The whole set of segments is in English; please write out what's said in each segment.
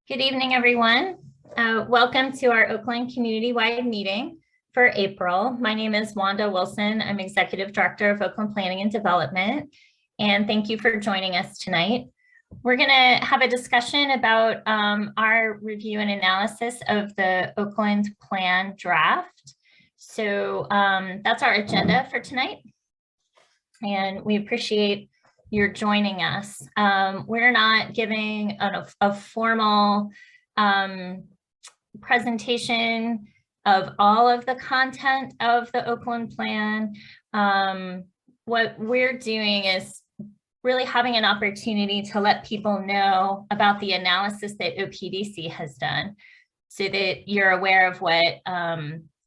Good evening, everyone. Welcome to our Oakland Community-Wide meeting for April. My name is Wanda Wilson. I'm Executive Director of Oakland Planning and Development, and thank you for joining us tonight. We're going to have a discussion about our review and analysis of the Oakland Plan draft. So that's our agenda for tonight, and we appreciate you're joining us. We're not giving a formal presentation of all of the content of the Oakland Plan. What we're doing is really having an opportunity to let people know about the analysis that OPDC has done so that you're aware of what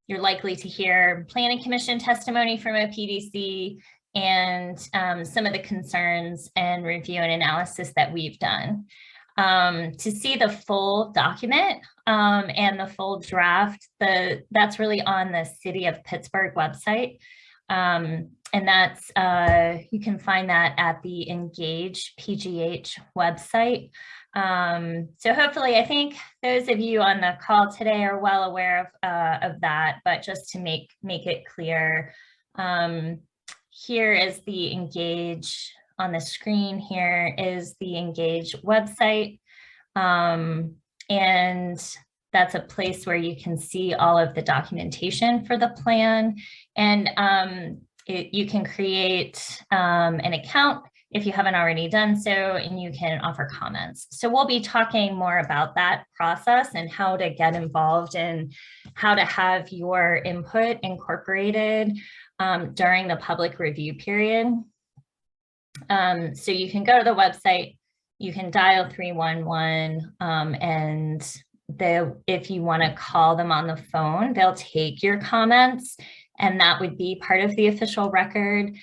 you're likely to hear Planning Commission testimony from OPDC and some of the concerns and review and analysis that we've done. To see the full document and the full draft, that's really on the City of Pittsburgh website. And that's, you can find that at the Engage PGH website. So hopefully, I think those of you on the call today are well aware of that, but just to make it clear, here is the Engage on the screen. Here is the Engage website. And that's a place where you can see all of the documentation for the plan. And you can create an account if you haven't already done so, and you can offer comments. So we'll be talking more about that process and how to get involved and how to have your input incorporated during the public review period. So you can go to the website, you can dial 311, and if you want to call them on the phone, they'll take your comments, and that would be part of the official record.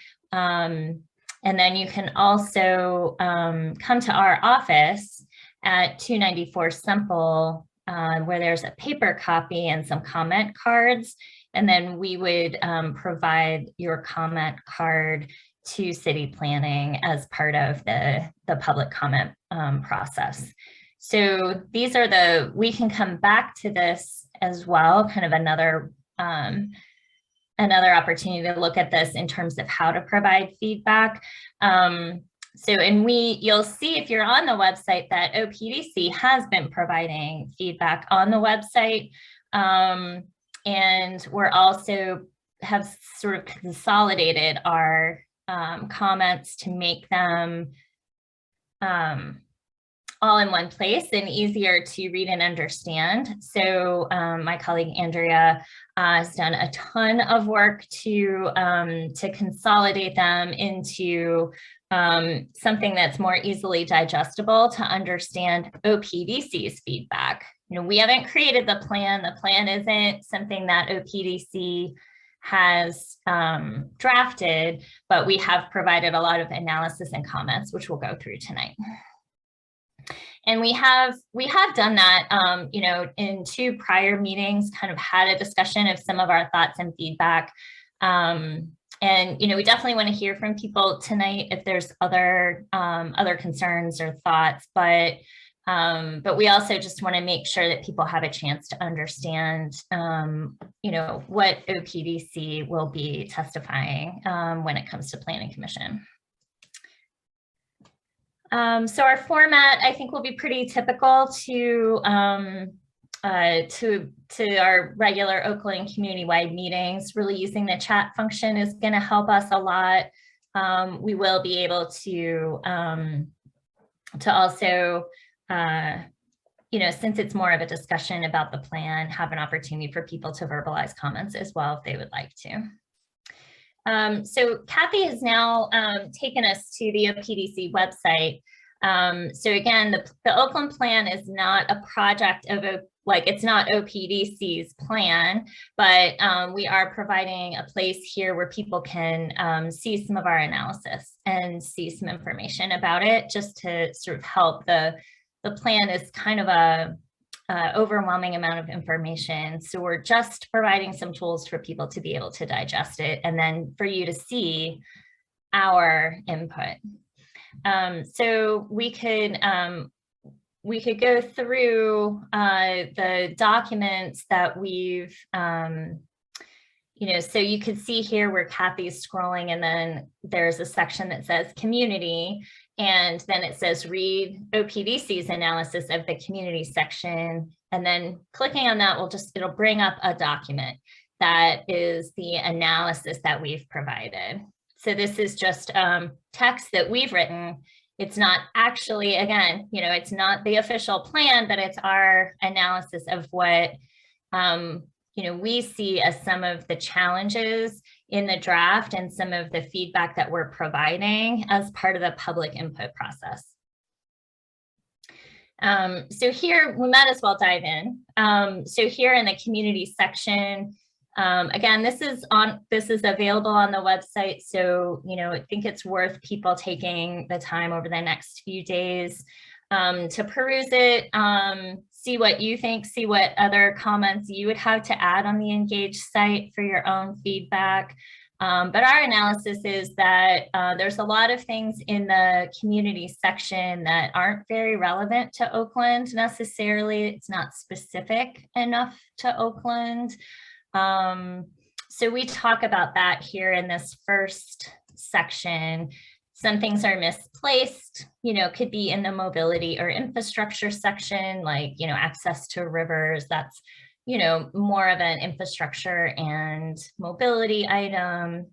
And then you can also come to our office at 294 Semple, where there's a paper copy and some comment cards. And then we would provide your comment card to city planning as part of the public comment process. So these are we can come back to this as well, kind of another opportunity to look at this in terms of how to provide feedback. You'll see if you're on the website that OPDC has been providing feedback on the website. And we're also have sort of consolidated our comments to make them all in one place and easier to read and understand. So my colleague Andrea has done a ton of work to consolidate them into something that's more easily digestible to understand OPDC's feedback. You know, we haven't created the plan. The plan isn't something that OPDC has drafted, but we have provided a lot of analysis and comments, which we'll go through tonight. And we have done that, you know, in 2 prior meetings, kind of had a discussion of some of our thoughts and feedback. And, you know, we definitely want to hear from people tonight if there's other concerns or thoughts, but we also just want to make sure that people have a chance to understand, you know, what OPDC will be testifying when it comes to Planning Commission. So our format, I think, will be pretty typical to our regular Oakland community-wide meetings. Really using the chat function is going to help us a lot. We will be able to also, you know, since it's more of a discussion about the plan, have an opportunity for people to verbalize comments as well if they would like to. So Kathy has now taken us to the OPDC website. So again, the Oakland Plan is not a project of it's not OPDC's plan, but we are providing a place here where people can see some of our analysis and see some information about it, just to sort of help. The plan is kind of a overwhelming amount of information. So we're just providing some tools for people to be able to digest it, and then for you to see our input. So we could, we could go through the documents that we've, so you could see here where Kathy's scrolling, and then there's a section that says community, and then it says read OPDC's analysis of the community section. And then clicking on that it'll bring up a document that is the analysis that we've provided. So this is just text that we've written. It's not actually, again, it's not the official plan, but it's our analysis of what we see as some of the challenges in the draft and some of the feedback that we're providing as part of the public input process. So here, we might as well dive in. So here in the community section, again, this is available on the website. So, I think it's worth people taking the time over the next few days to peruse it, see what you think, see what other comments you would have to add on the Engage site for your own feedback. But our analysis is that there's a lot of things in the community section that aren't very relevant to Oakland necessarily. It's not specific enough to Oakland. So we talk about that here in this first section. Some things are misplaced, could be in the mobility or infrastructure section, like, access to rivers. That's, more of an infrastructure and mobility item.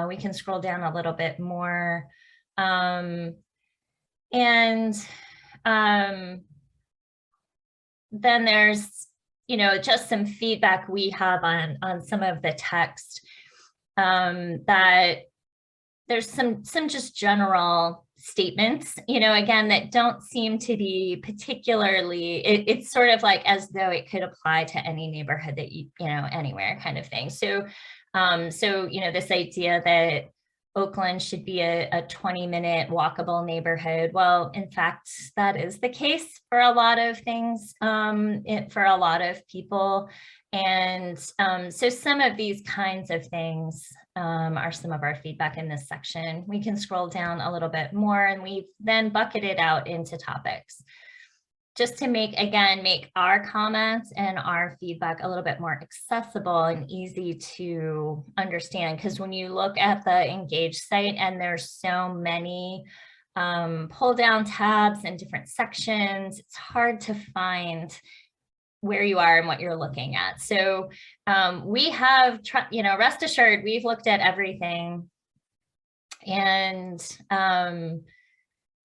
We can scroll down a little bit more. Then there's, just some feedback we have on some of the text, that there's some just general statements, again, that don't seem to be particularly, it's sort of like as though it could apply to any neighborhood that anywhere kind of thing. So, this idea that Oakland should be a 20-minute walkable neighborhood. Well, in fact, that is the case for a lot of things, for a lot of people. And so some of these kinds of things are some of our feedback in this section. We can scroll down a little bit more, and we've then bucketed out into topics, just to make our comments and our feedback a little bit more accessible and easy to understand. Because when you look at the Engage site, and there's so many pull down tabs and different sections, it's hard to find where you are and what you're looking at. So we have, rest assured, we've looked at everything, and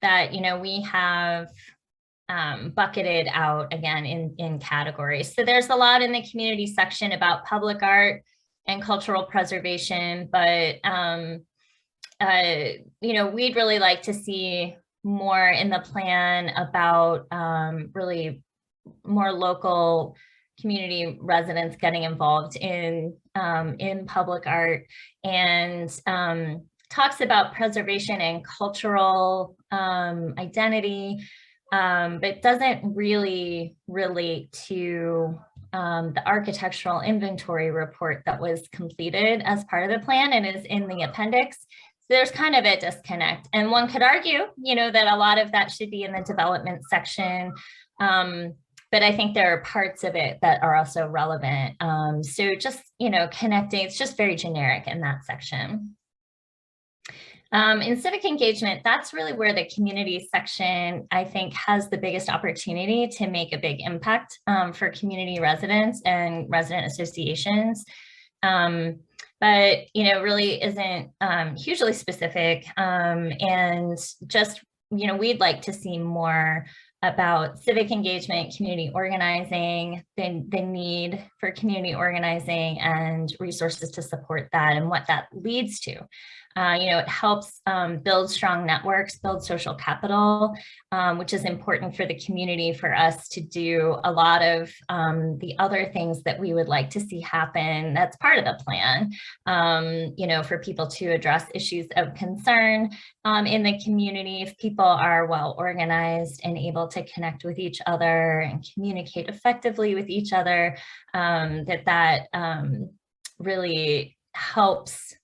that, we have bucketed out again in categories. So there's a lot in the community section about public art and cultural preservation, but we'd really like to see more in the plan about really more local community residents getting involved in public art, and talks about preservation and cultural identity, but doesn't really relate to the architectural inventory report that was completed as part of the plan and is in the appendix. So there's kind of a disconnect, and one could argue, that a lot of that should be in the development section. But I think there are parts of it that are also relevant. So just, connecting, it's just very generic in that section. In civic engagement, that's really where the community section, I think, has the biggest opportunity to make a big impact for community residents and resident associations. But, really isn't hugely specific. And just, we'd like to see more about civic engagement, community organizing, the need for community organizing and resources to support that and what that leads to. It helps build strong networks, build social capital, which is important for the community, for us to do a lot of the other things that we would like to see happen. That's part of the plan, for people to address issues of concern in the community. If people are well organized and able to connect with each other and communicate effectively with each other, that really helps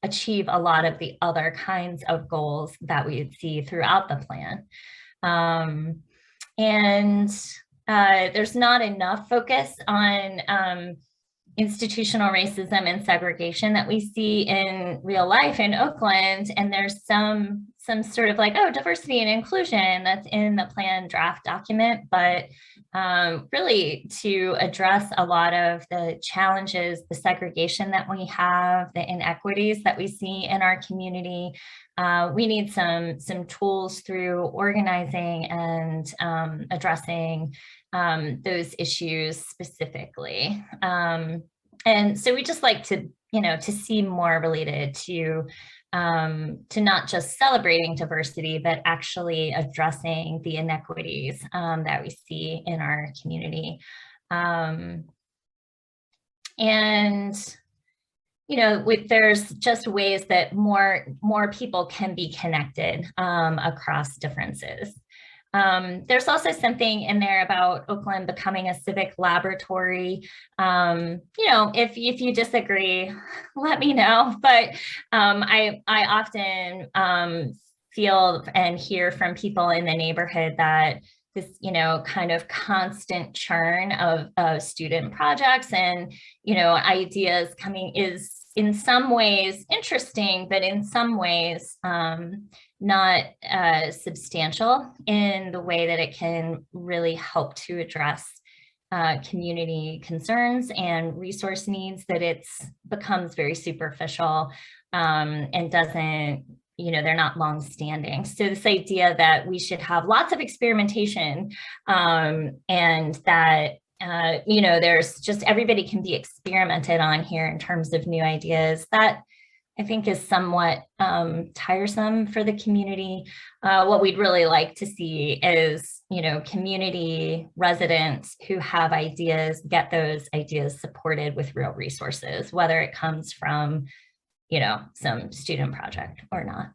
achieve a lot of the other kinds of goals that we see throughout the plan. And there's not enough focus on institutional racism and segregation that we see in real life in Oakland. And there's some sort of like, oh, diversity and inclusion that's in the plan draft document, but really to address a lot of the challenges, the segregation that we have, the inequities that we see in our community, we need some tools through organizing and addressing those issues specifically. And so we just like to, to see more related to not just celebrating diversity, but actually addressing the inequities that we see in our community. And there's just ways that more people can be connected across differences. There's also something in there about Oakland becoming a civic laboratory. If you disagree, let me know. But I often feel and hear from people in the neighborhood that this, kind of constant churn of student projects and, ideas coming is in some ways interesting, but in some ways not substantial in the way that it can really help to address community concerns and resource needs, that it becomes very superficial and doesn't, they're not long-standing. So this idea that we should have lots of experimentation and that there's just everybody can be experimented on here in terms of new ideas, that I think is somewhat tiresome for the community. What we'd really like to see is, community residents who have ideas, get those ideas supported with real resources, whether it comes from, some student project or not.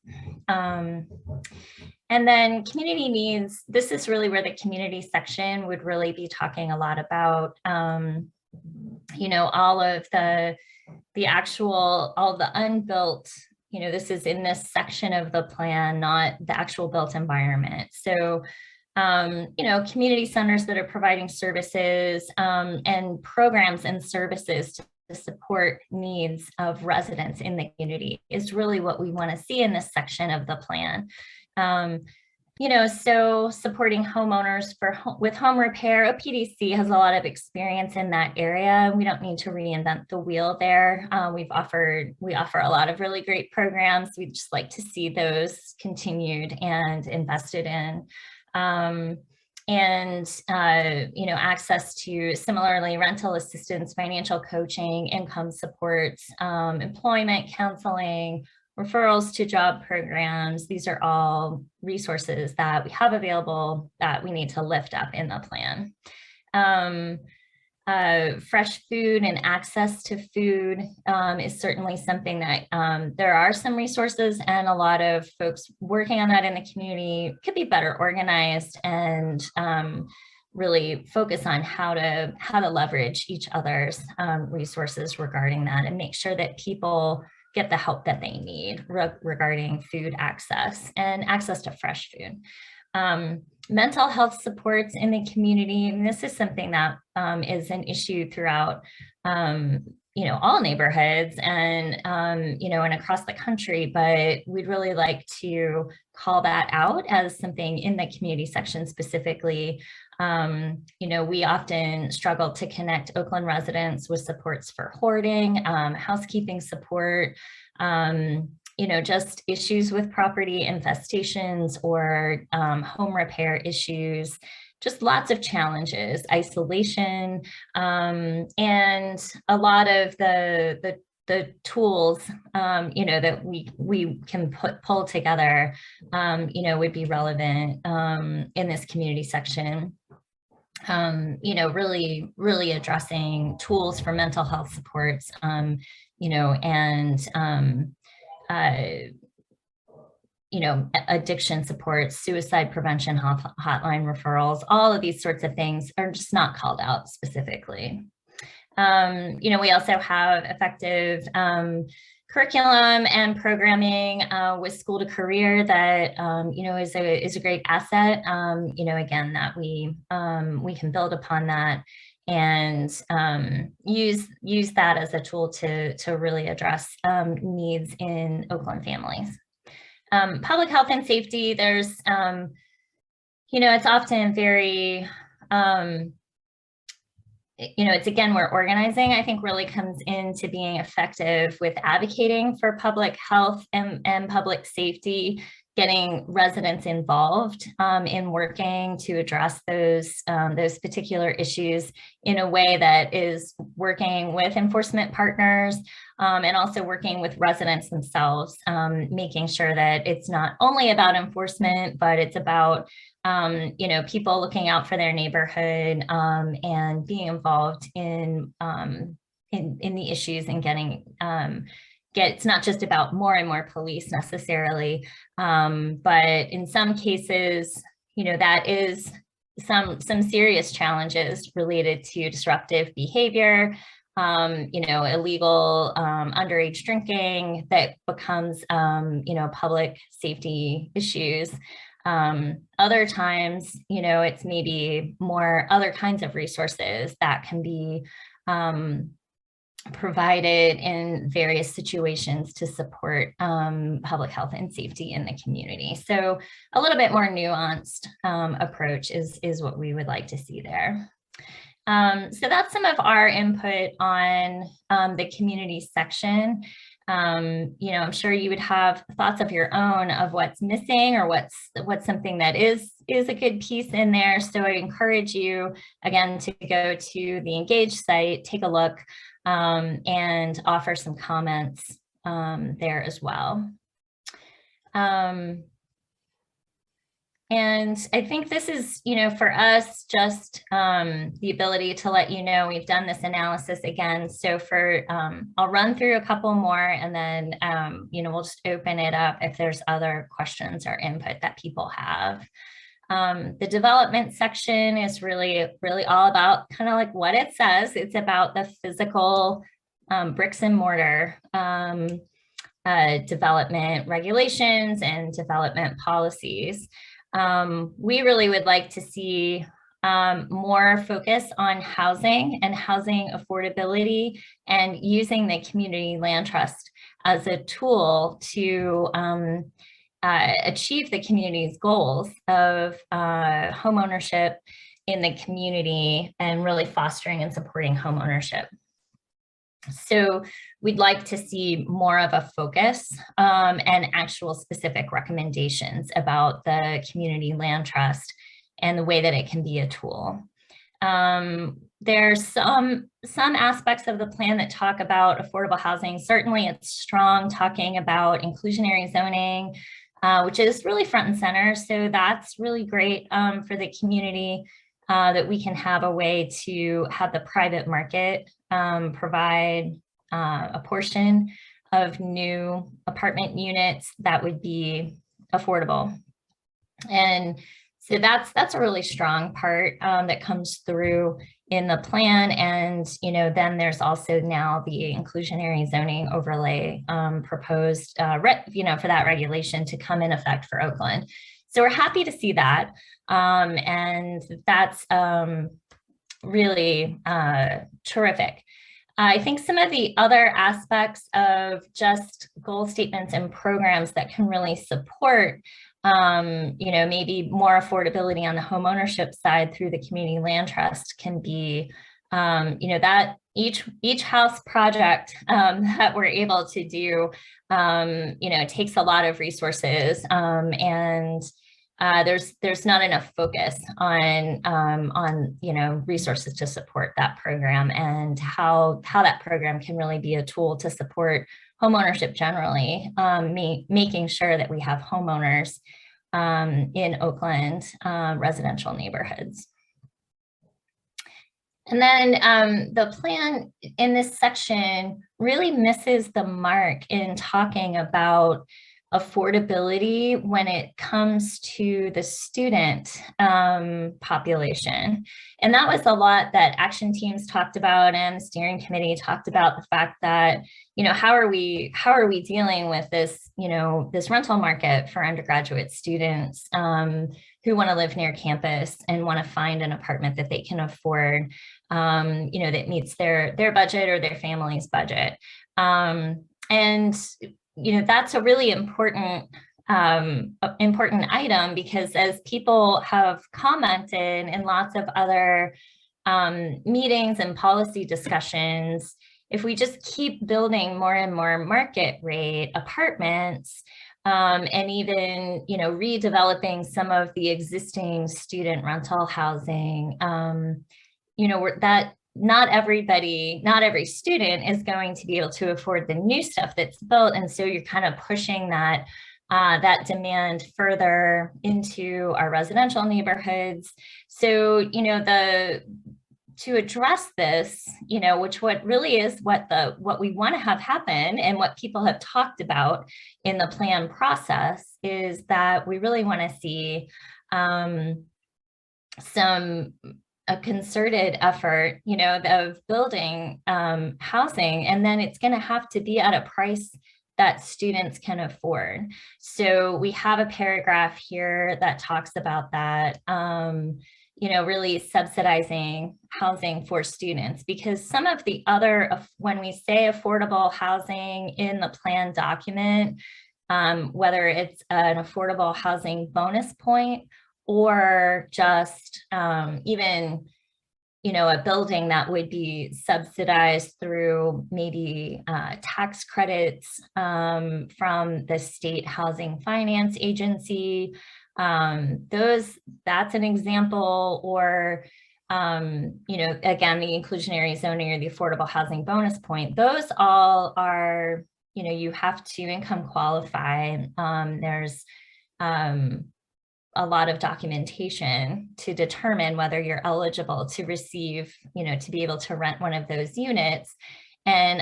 And then community needs, this is really where the community section would really be talking a lot about, all of the all the unbuilt, this is in this section of the plan, not the actual built environment. So, community centers that are providing services and programs and services to support needs of residents in the community is really what we want to see in this section of the plan. So supporting homeowners with home repair. OPDC has a lot of experience in that area. We don't need to reinvent the wheel there. We offer a lot of really great programs. We'd just like to see those continued and invested in. Access to similarly rental assistance, financial coaching, income supports, employment counseling, referrals to job programs. These are all resources that we have available that we need to lift up in the plan. Fresh food and access to food is certainly something that there are some resources and a lot of folks working on that in the community could be better organized and really focus on how to leverage each other's resources regarding that and make sure that people get the help that they need regarding food access and access to fresh food. Mental health supports in the community, and this is something that is an issue throughout, all neighborhoods and, and across the country, but we'd really like to call that out as something in the community section specifically. We often struggle to connect Oakland residents with supports for hoarding, housekeeping support, just issues with property infestations or home repair issues, just lots of challenges, isolation, and a lot of the tools, that we can pull together, would be relevant in this community section. Really addressing tools for mental health supports, and addiction support, suicide prevention hotline referrals, all of these sorts of things are just not called out specifically. We also have effective curriculum and programming with school to career that is a great asset. Again, that we can build upon that and use that as a tool to really address needs in Oakland families. Public health and safety, there's it's often very it's again where organizing, I think, really comes into being effective with advocating for public health and public safety, getting residents involved in working to address those particular issues in a way that is working with enforcement partners and also working with residents themselves, making sure that it's not only about enforcement, but it's about people looking out for their neighborhood and being involved in the issues and getting it's not just about more and more police necessarily, but in some cases, that is some serious challenges related to disruptive behavior, illegal underage drinking that becomes, public safety issues. Other times, it's maybe more other kinds of resources that can be provided in various situations to support public health and safety in the community. So a little bit more nuanced approach is what we would like to see there. So that's some of our input on the community section. I'm sure you would have thoughts of your own of what's missing or what's something that is a good piece in there. So I encourage you again to go to the Engage site, take a look, and offer some comments there as well. And I think this is, for us, just the ability to let you know we've done this analysis again. So I'll run through a couple more and then, we'll just open it up if there's other questions or input that people have. The development section is really, really all about kind of like what it says. It's about the physical bricks and mortar development regulations and development policies. We really would like to see more focus on housing and housing affordability and using the community land trust as a tool to achieve the community's goals of home ownership in the community and really fostering and supporting home ownership. So we'd like to see more of a focus and actual specific recommendations about the community land trust and the way that it can be a tool. There's some aspects of the plan that talk about affordable housing. Certainly it's strong talking about inclusionary zoning, which is really front and center. So that's really great for the community, that we can have a way to have the private market provide a portion of new apartment units that would be affordable. And so that's a really strong part that comes through in the plan. And, then there's also now the inclusionary zoning overlay proposed, for that regulation to come in effect for Oakland. So we're happy to see that. And that's really terrific. I think some of the other aspects of just goal statements and programs that can really support, maybe more affordability on the home ownership side through the community land trust can be, that each house project that we're able to do, takes a lot of resources, and there's not enough focus on resources to support that program and how that program can really be a tool to support homeownership generally, making sure that we have homeowners in Oakland residential neighborhoods. And then the plan in this section really misses the mark in talking about affordability when it comes to the student population. And that was a lot that action teams talked about, and the steering committee talked about the fact that, how are we dealing with this, this rental market for undergraduate students who want to live near campus and want to find an apartment that they can afford, that meets their budget or their family's budget. And that's a really important item, because as people have commented in lots of other meetings and policy discussions, if we just keep building more and more market rate apartments, and even, redeveloping some of the existing student rental housing, that not every student is going to be able to afford the new stuff that's built. And so you're kind of pushing that demand further into our residential neighborhoods. So, to address this, which what really is what we want to have happen, and what people have talked about in the plan process, is that we really want to see a concerted effort, of building housing, and then it's going to have to be at a price that students can afford. So we have a paragraph here that talks about that, really subsidizing housing for students, because some of the other, when we say affordable housing in the plan document, whether it's an affordable housing bonus point, or just even, a building that would be subsidized through maybe tax credits from the State Housing Finance Agency. That's an example, or, again, the inclusionary zoning or the affordable housing bonus point. Those all are, you have to income qualify. There's a lot of documentation to determine whether you're eligible to receive, to be able to rent one of those units. And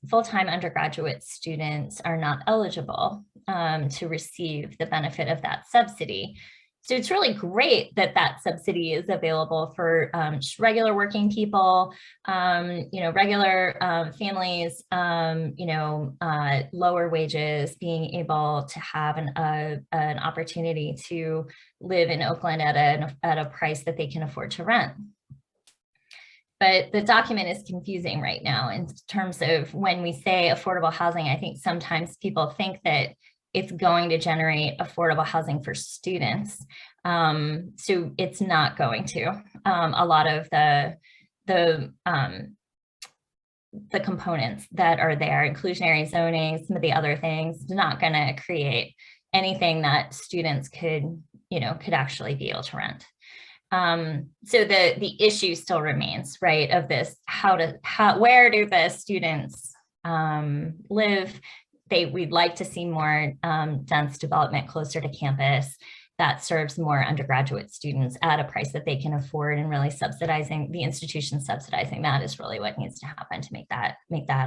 full-time undergraduate students are not eligible to receive the benefit of that subsidy. So it's really great that that subsidy is available for regular working people, regular families, lower wages, being able to have an opportunity to live in Oakland at a price that they can afford to rent. But the document is confusing right now in terms of when we say affordable housing. I think sometimes people think that it's going to generate affordable housing for students. So it's not going to. A lot of the components that are there, inclusionary zoning, some of the other things, not going to create anything that students could actually be able to rent. So the issue still remains, right, of this, where do the students live? We'd like to see more dense development closer to campus that serves more undergraduate students at a price that they can afford, and really subsidizing the institution. Subsidizing that is really what needs to happen to make that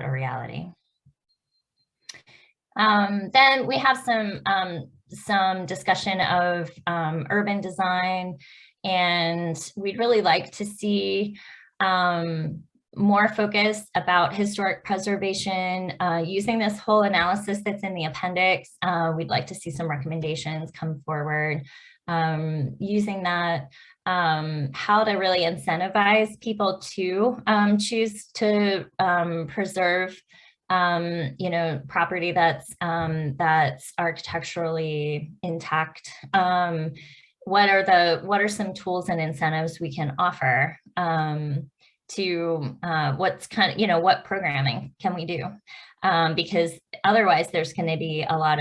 a reality. Then we have some discussion of urban design, and we'd really like to see more focus about historic preservation, using this whole analysis that's in the appendix. We'd like to see some recommendations come forward, using that, how to really incentivize people to choose to preserve property that's architecturally intact. What are some tools and incentives we can offer to what programming can we do? Because otherwise there's going to be a lot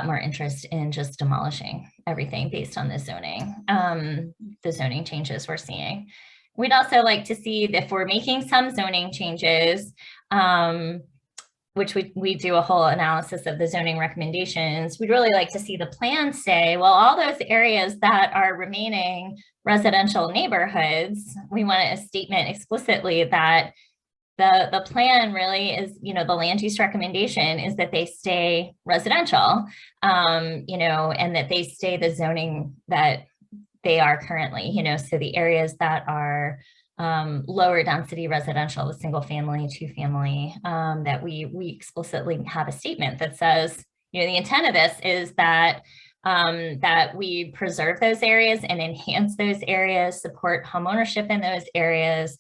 more interest in just demolishing everything based on the zoning changes we're seeing. We'd also like to see, if we're making some zoning changes, which we do a whole analysis of the zoning recommendations, we'd really like to see the plan say, well, all those areas that are remaining residential neighborhoods, we want a statement explicitly that the plan really is, the land use recommendation is that they stay residential, and that they stay the zoning that they are currently, so the areas that are lower density residential with single family, two family, that we explicitly have a statement that says, the intent of this is that that we preserve those areas and enhance those areas, support homeownership in those areas,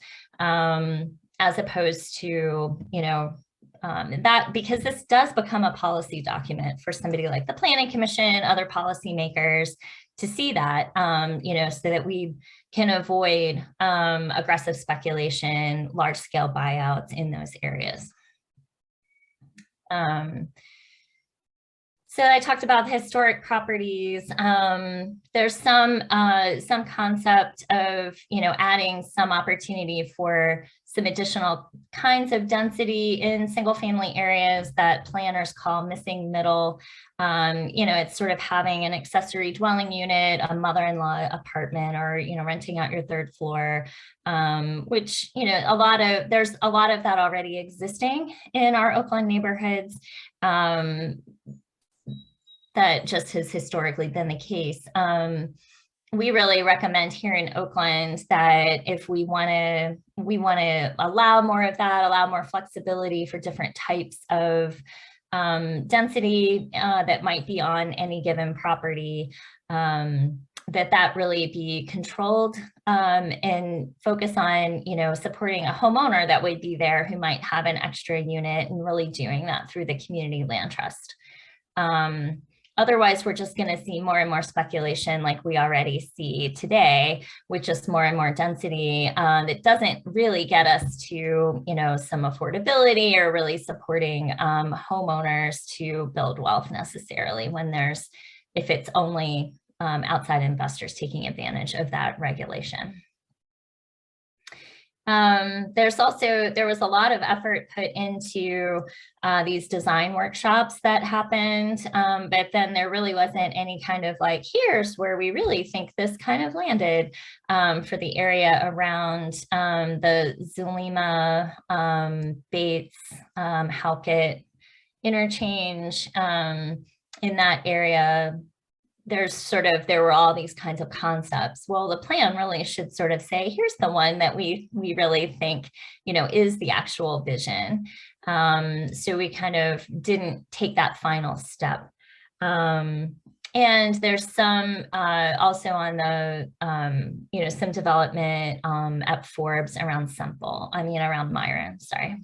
as opposed to, that, because this does become a policy document for somebody like the Planning Commission, other policymakers to see that, so that we can avoid aggressive speculation, large scale buyouts in those areas. So I talked about historic properties. There's some concept of, adding some opportunity for some additional kinds of density in single family areas that planners call missing middle. It's sort of having an accessory dwelling unit, a mother-in-law apartment, or, renting out your third floor, which, there's a lot of that already existing in our Oakland neighborhoods. That just has historically been the case. We really recommend here in Oakland that if we want to allow more of that, allow more flexibility for different types of density that might be on any given property, that really be controlled and focus on, supporting a homeowner that would be there who might have an extra unit, and really doing that through the community land trust. Otherwise, we're just going to see more and more speculation like we already see today, with just more and more density that doesn't really get us to, some affordability or really supporting homeowners to build wealth necessarily, if it's only outside investors taking advantage of that regulation. There was a lot of effort put into these design workshops that happened, but then there really wasn't any kind of like, here's where we really think this kind of landed for the area around the Zulema, Bates, Halkett interchange in that area. There were all these kinds of concepts. Well, the plan really should sort of say, here's the one that we really think, is the actual vision. So we kind of didn't take that final step. And there's some also on the, some development at Forbes around around Myron, sorry.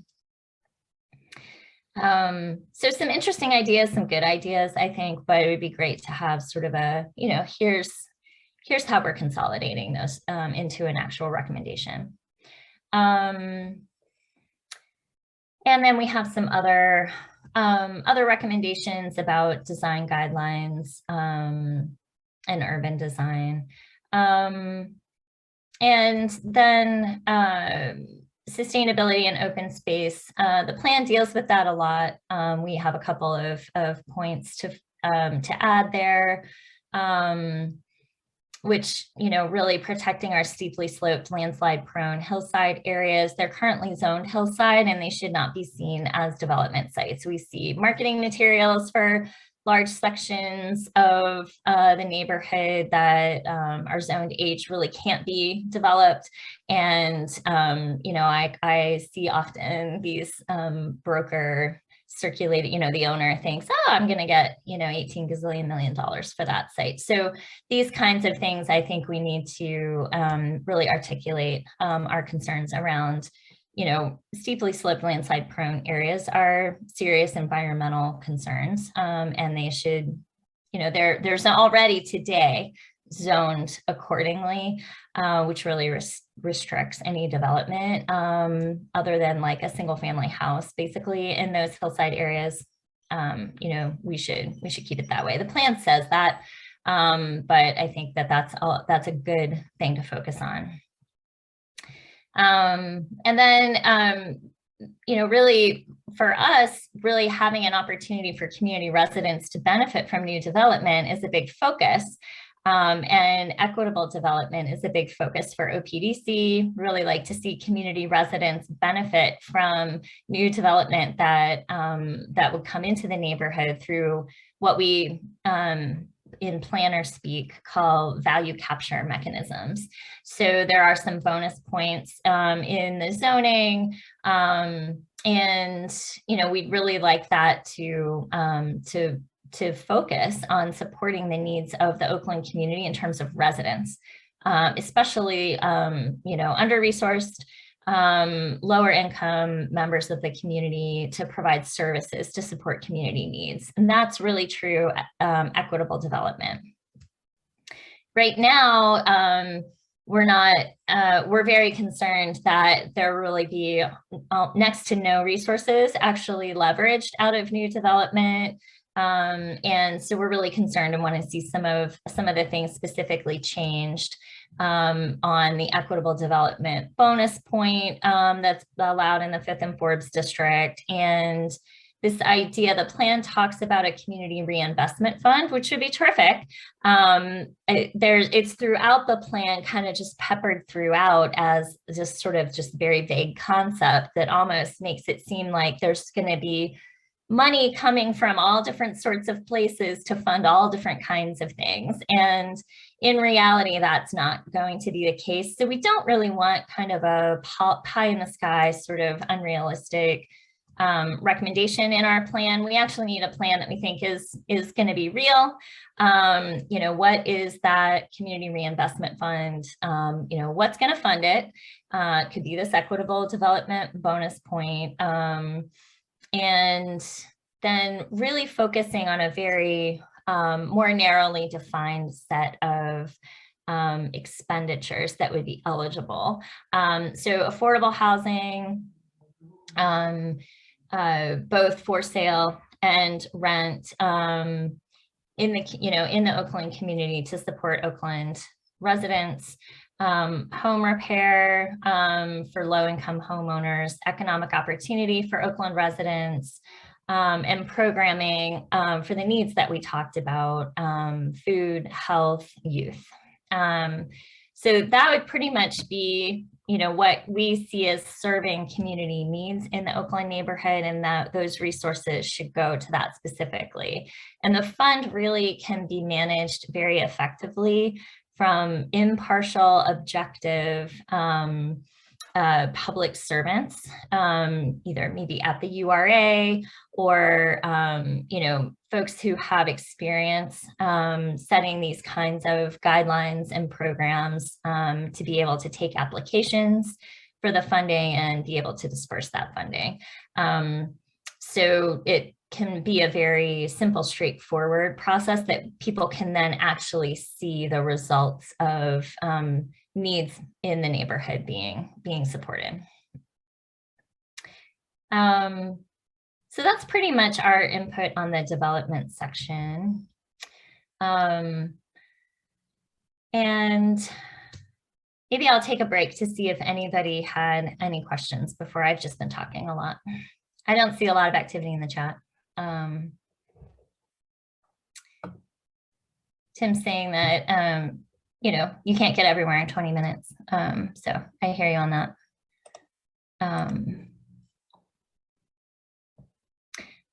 So some interesting ideas, some good ideas, I think, but it would be great to have sort of a, here's how we're consolidating those into an actual recommendation. And then we have some other recommendations about design guidelines and urban design. And then sustainability and open space. The plan deals with that a lot. We have a couple of points to add there, which, really protecting our steeply sloped, landslide prone hillside areas. They're currently zoned hillside and they should not be seen as development sites. We see marketing materials for large sections of the neighborhood that are zoned H really can't be developed. And, I see often these broker circulated, the owner thinks, oh, I'm going to get, $18 gazillion million for that site. So these kinds of things, I think we need to really articulate our concerns around. Steeply sloped, landslide prone areas are serious environmental concerns, and they should, there's already today zoned accordingly, which really restricts any development other than like a single family house, basically in those hillside areas. We should keep it that way. The plan says that, but I think that's a good thing to focus on. And then, really for us, really having an opportunity for community residents to benefit from new development is a big focus. And equitable development is a big focus for OPDC. Really like to see community residents benefit from new development that, that would come into the neighborhood through what we in planner speak call value capture mechanisms. So there are some bonus points in the zoning, and we'd really like that to focus on supporting the needs of the Oakland community in terms of residents, especially under-resourced, lower income members of the community, to provide services to support community needs. And that's really true equitable development. Right now, we're very concerned that there really be next to no resources actually leveraged out of new development. And so we're really concerned and want to see some of the things specifically changed on the equitable development bonus point that's allowed in the 5th and Forbes district. And this idea, the plan talks about a community reinvestment fund, which would be terrific. It's throughout the plan, kind of just peppered throughout as just sort of just very vague concept that almost makes it seem like there's going to be money coming from all different sorts of places to fund all different kinds of things. And in reality, that's not going to be the case. So we don't really want kind of a pie in the sky sort of unrealistic recommendation in our plan. We actually need a plan that we think is going to be real. What is that community reinvestment fund? What's going to fund it? Could be this equitable development bonus point. And then really focusing on a very more narrowly defined set of expenditures that would be eligible. So affordable housing, both for sale and rent in the Oakland community to support Oakland residents, home repair for low-income homeowners, economic opportunity for Oakland residents, and programming for the needs that we talked about, food, health, youth. So that would pretty much be, what we see as serving community needs in the Oakland neighborhood, and that those resources should go to that specifically. And the fund really can be managed very effectively from impartial, objective public servants, either maybe at the URA or, folks who have experience setting these kinds of guidelines and programs to be able to take applications for the funding and be able to disperse that funding. So it can be a very simple, straightforward process that people can then actually see the results of needs in the neighborhood being supported. So that's pretty much our input on the development section. And maybe I'll take a break to see if anybody had any questions before I've just been talking a lot. I don't see a lot of activity in the chat. Tim's saying that, you can't get everywhere in 20 minutes. So I hear you on that.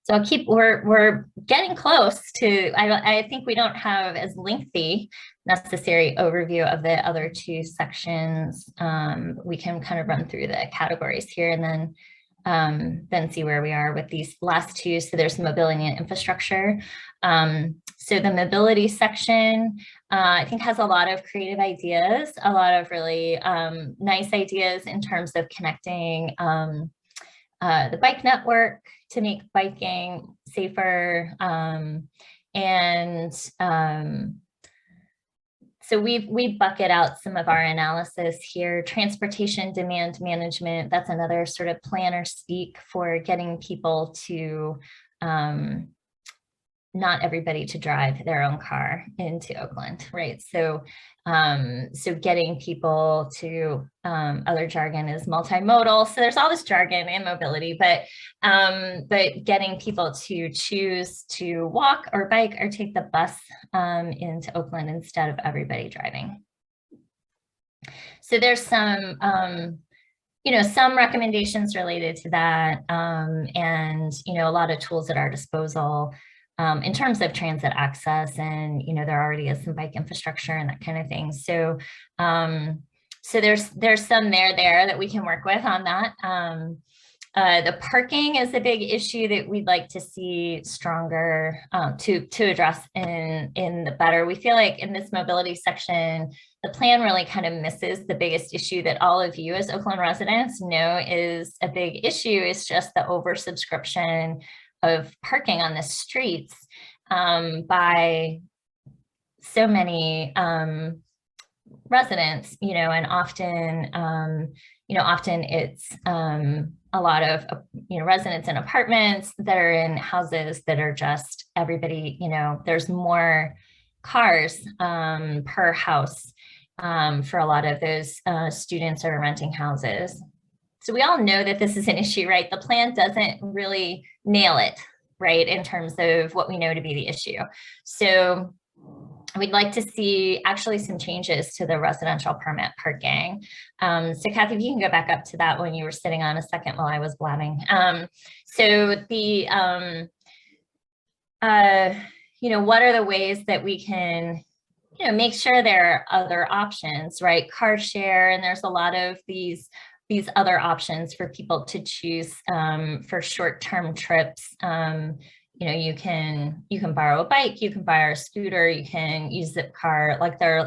So we're getting close to, I think we don't have as lengthy necessary overview of the other two sections. We can kind of run through the categories here and then see where we are with these last two. So there's mobility and infrastructure. So the mobility section, I think, has a lot of creative ideas, a lot of really nice ideas in terms of connecting the bike network to make biking safer. So we bucket out some of our analysis here. Transportation demand management, that's another sort of planner speak for getting people to not everybody to drive their own car into Oakland, right? So so getting people to, other jargon is multimodal. So there's all this jargon in mobility, but getting people to choose to walk or bike or take the bus into Oakland instead of everybody driving. So there's some, some recommendations related to that, and, a lot of tools at our disposal in terms of transit access, and, there already is some bike infrastructure and that kind of thing. So, so there's some there that we can work with on that. The parking is a big issue that we'd like to see stronger to address in the better. We feel like in this mobility section, the plan really kind of misses the biggest issue that all of you as Oakland residents know is a big issue. Is just the oversubscription of parking on the streets by so many residents, and often, often it's a lot of, residents in apartments that are in houses that are just everybody, there's more cars per house for a lot of those students are renting houses. So we all know that this is an issue, right? The plan doesn't really nail it, right, in terms of what we know to be the issue. So we'd like to see actually some changes to the residential permit parking. So Kathy, if you can go back up to that when you were sitting on a second while I was blabbing. So the, what are the ways that we can, make sure there are other options, right? Car share, and there's a lot of these other options for people to choose for short-term trips. You can borrow a bike, you can buy a scooter, you can use Zipcar,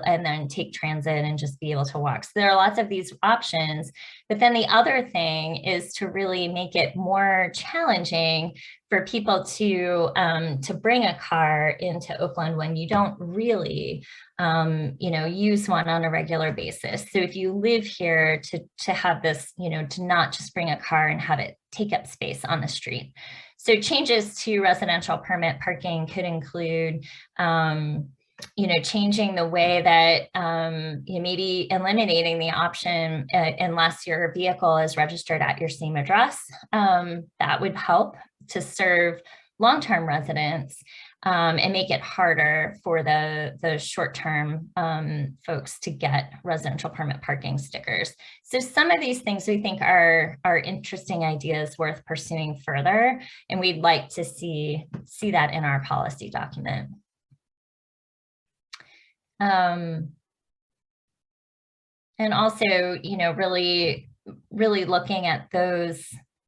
and then take transit and just be able to walk. So there are lots of these options. But then the other thing is to really make it more challenging for people to bring a car into Oakland when you don't really use one on a regular basis. So if you live here, to have this, to not just bring a car and have it take up space on the street. So changes to residential permit parking could include, changing the way that maybe eliminating the option unless your vehicle is registered at your same address. That would help to serve long-term residents and make it harder for the short-term folks to get residential permit parking stickers. So some of these things we think are interesting ideas worth pursuing further, and we'd like to see that in our policy document. And also, really looking at those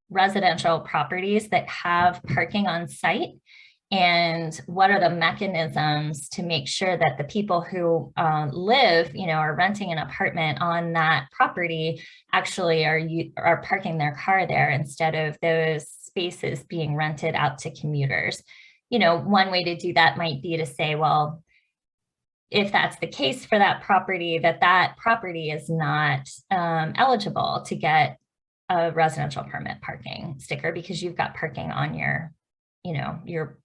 residential properties that have parking on site, and what are the mechanisms to make sure that the people who live, are renting an apartment on that property actually are parking their car there instead of those spaces being rented out to commuters. One way to do that might be to say, well, if that's the case for that property, that property is not eligible to get a residential permit parking sticker because you've got parking on your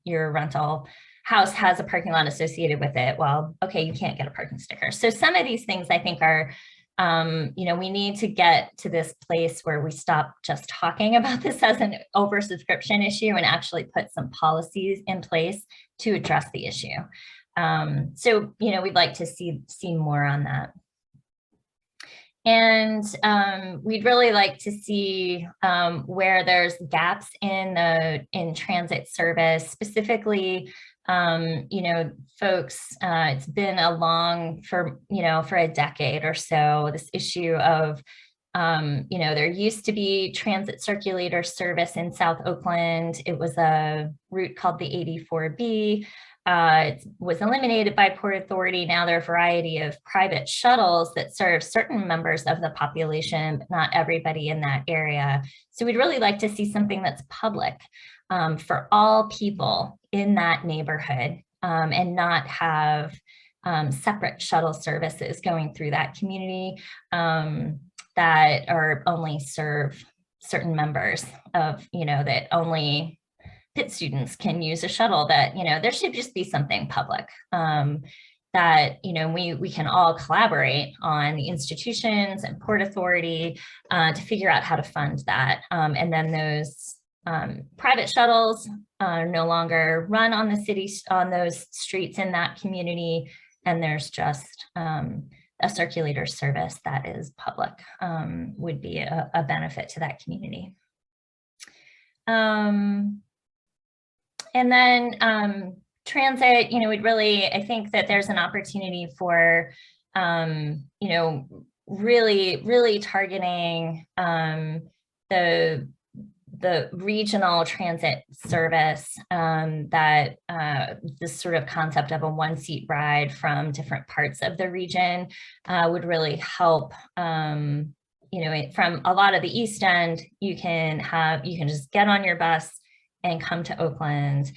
rental house has a parking lot associated with it. Well, okay, you can't get a parking sticker. So some of these things I think are, we need to get to this place where we stop just talking about this as an oversubscription issue and actually put some policies in place to address the issue. So, we'd like to see more on that. And we'd really like to see where there's gaps in transit service, specifically, folks, it's been for a decade or so, this issue of, there used to be transit circulator service in South Oakland. It was a route called the 84B. It was eliminated by Port Authority. Now there are a variety of private shuttles that serve certain members of the population, but not everybody in that area. So we'd really like to see something that's public for all people in that neighborhood and not have separate shuttle services going through that community that are only serve certain members of, that only Pitt students can use a shuttle, that, there should just be something public that, we can all collaborate on, the institutions and Port Authority, to figure out how to fund that. And then those private shuttles no longer run on those streets in that community. And there's just a circulator service that is public, would be a benefit to that community. And then transit, I think that there's an opportunity for, really targeting the regional transit service, that this sort of concept of a one-seat ride from different parts of the region would really help. From a lot of the East End, you can just get on your bus and come to Oakland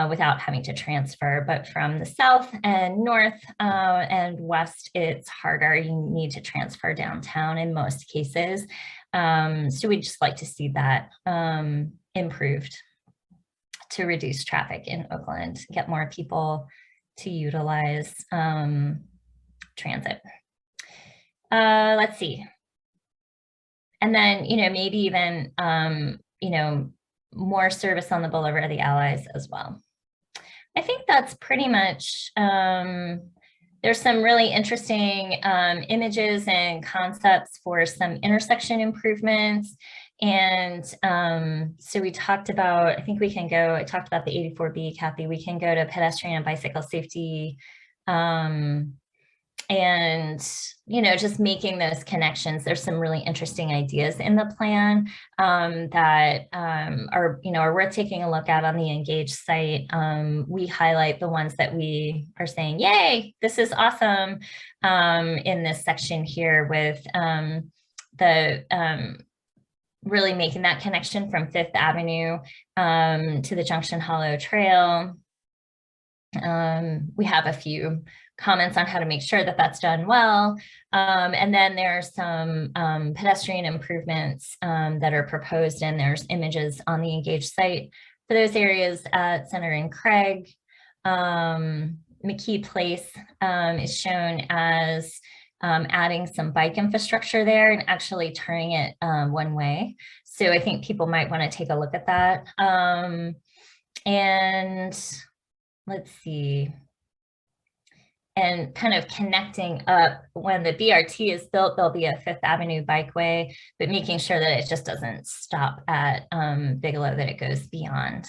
without having to transfer. But from the south and north and west, it's harder. You need to transfer downtown in most cases. So we'd just like to see that improved to reduce traffic in Oakland, get more people to utilize transit. Let's see. And then, maybe even, more service on the Boulevard of the Allies as well. I think that's pretty much, there's some really interesting images and concepts for some intersection improvements. And so we talked about, I think we can go, I talked about the 84B, Kathy, we can go to pedestrian and bicycle safety, and, just making those connections. There's some really interesting ideas in the plan that are worth taking a look at on the Engage site. We highlight the ones that we are saying, yay, this is awesome, in this section here with really making that connection from 5th Avenue to the Junction Hollow Trail. We have a few comments on how to make sure that that's done well. And then there are some pedestrian improvements that are proposed, and there's images on the Engage site for those areas at Center and Craig. McKee Place is shown as adding some bike infrastructure there and actually turning it one way. So I think people might want to take a look at that. And let's see. And kind of connecting up, when the BRT is built, there'll be a 5th Avenue bikeway, but making sure that it just doesn't stop at Bigelow, that it goes beyond,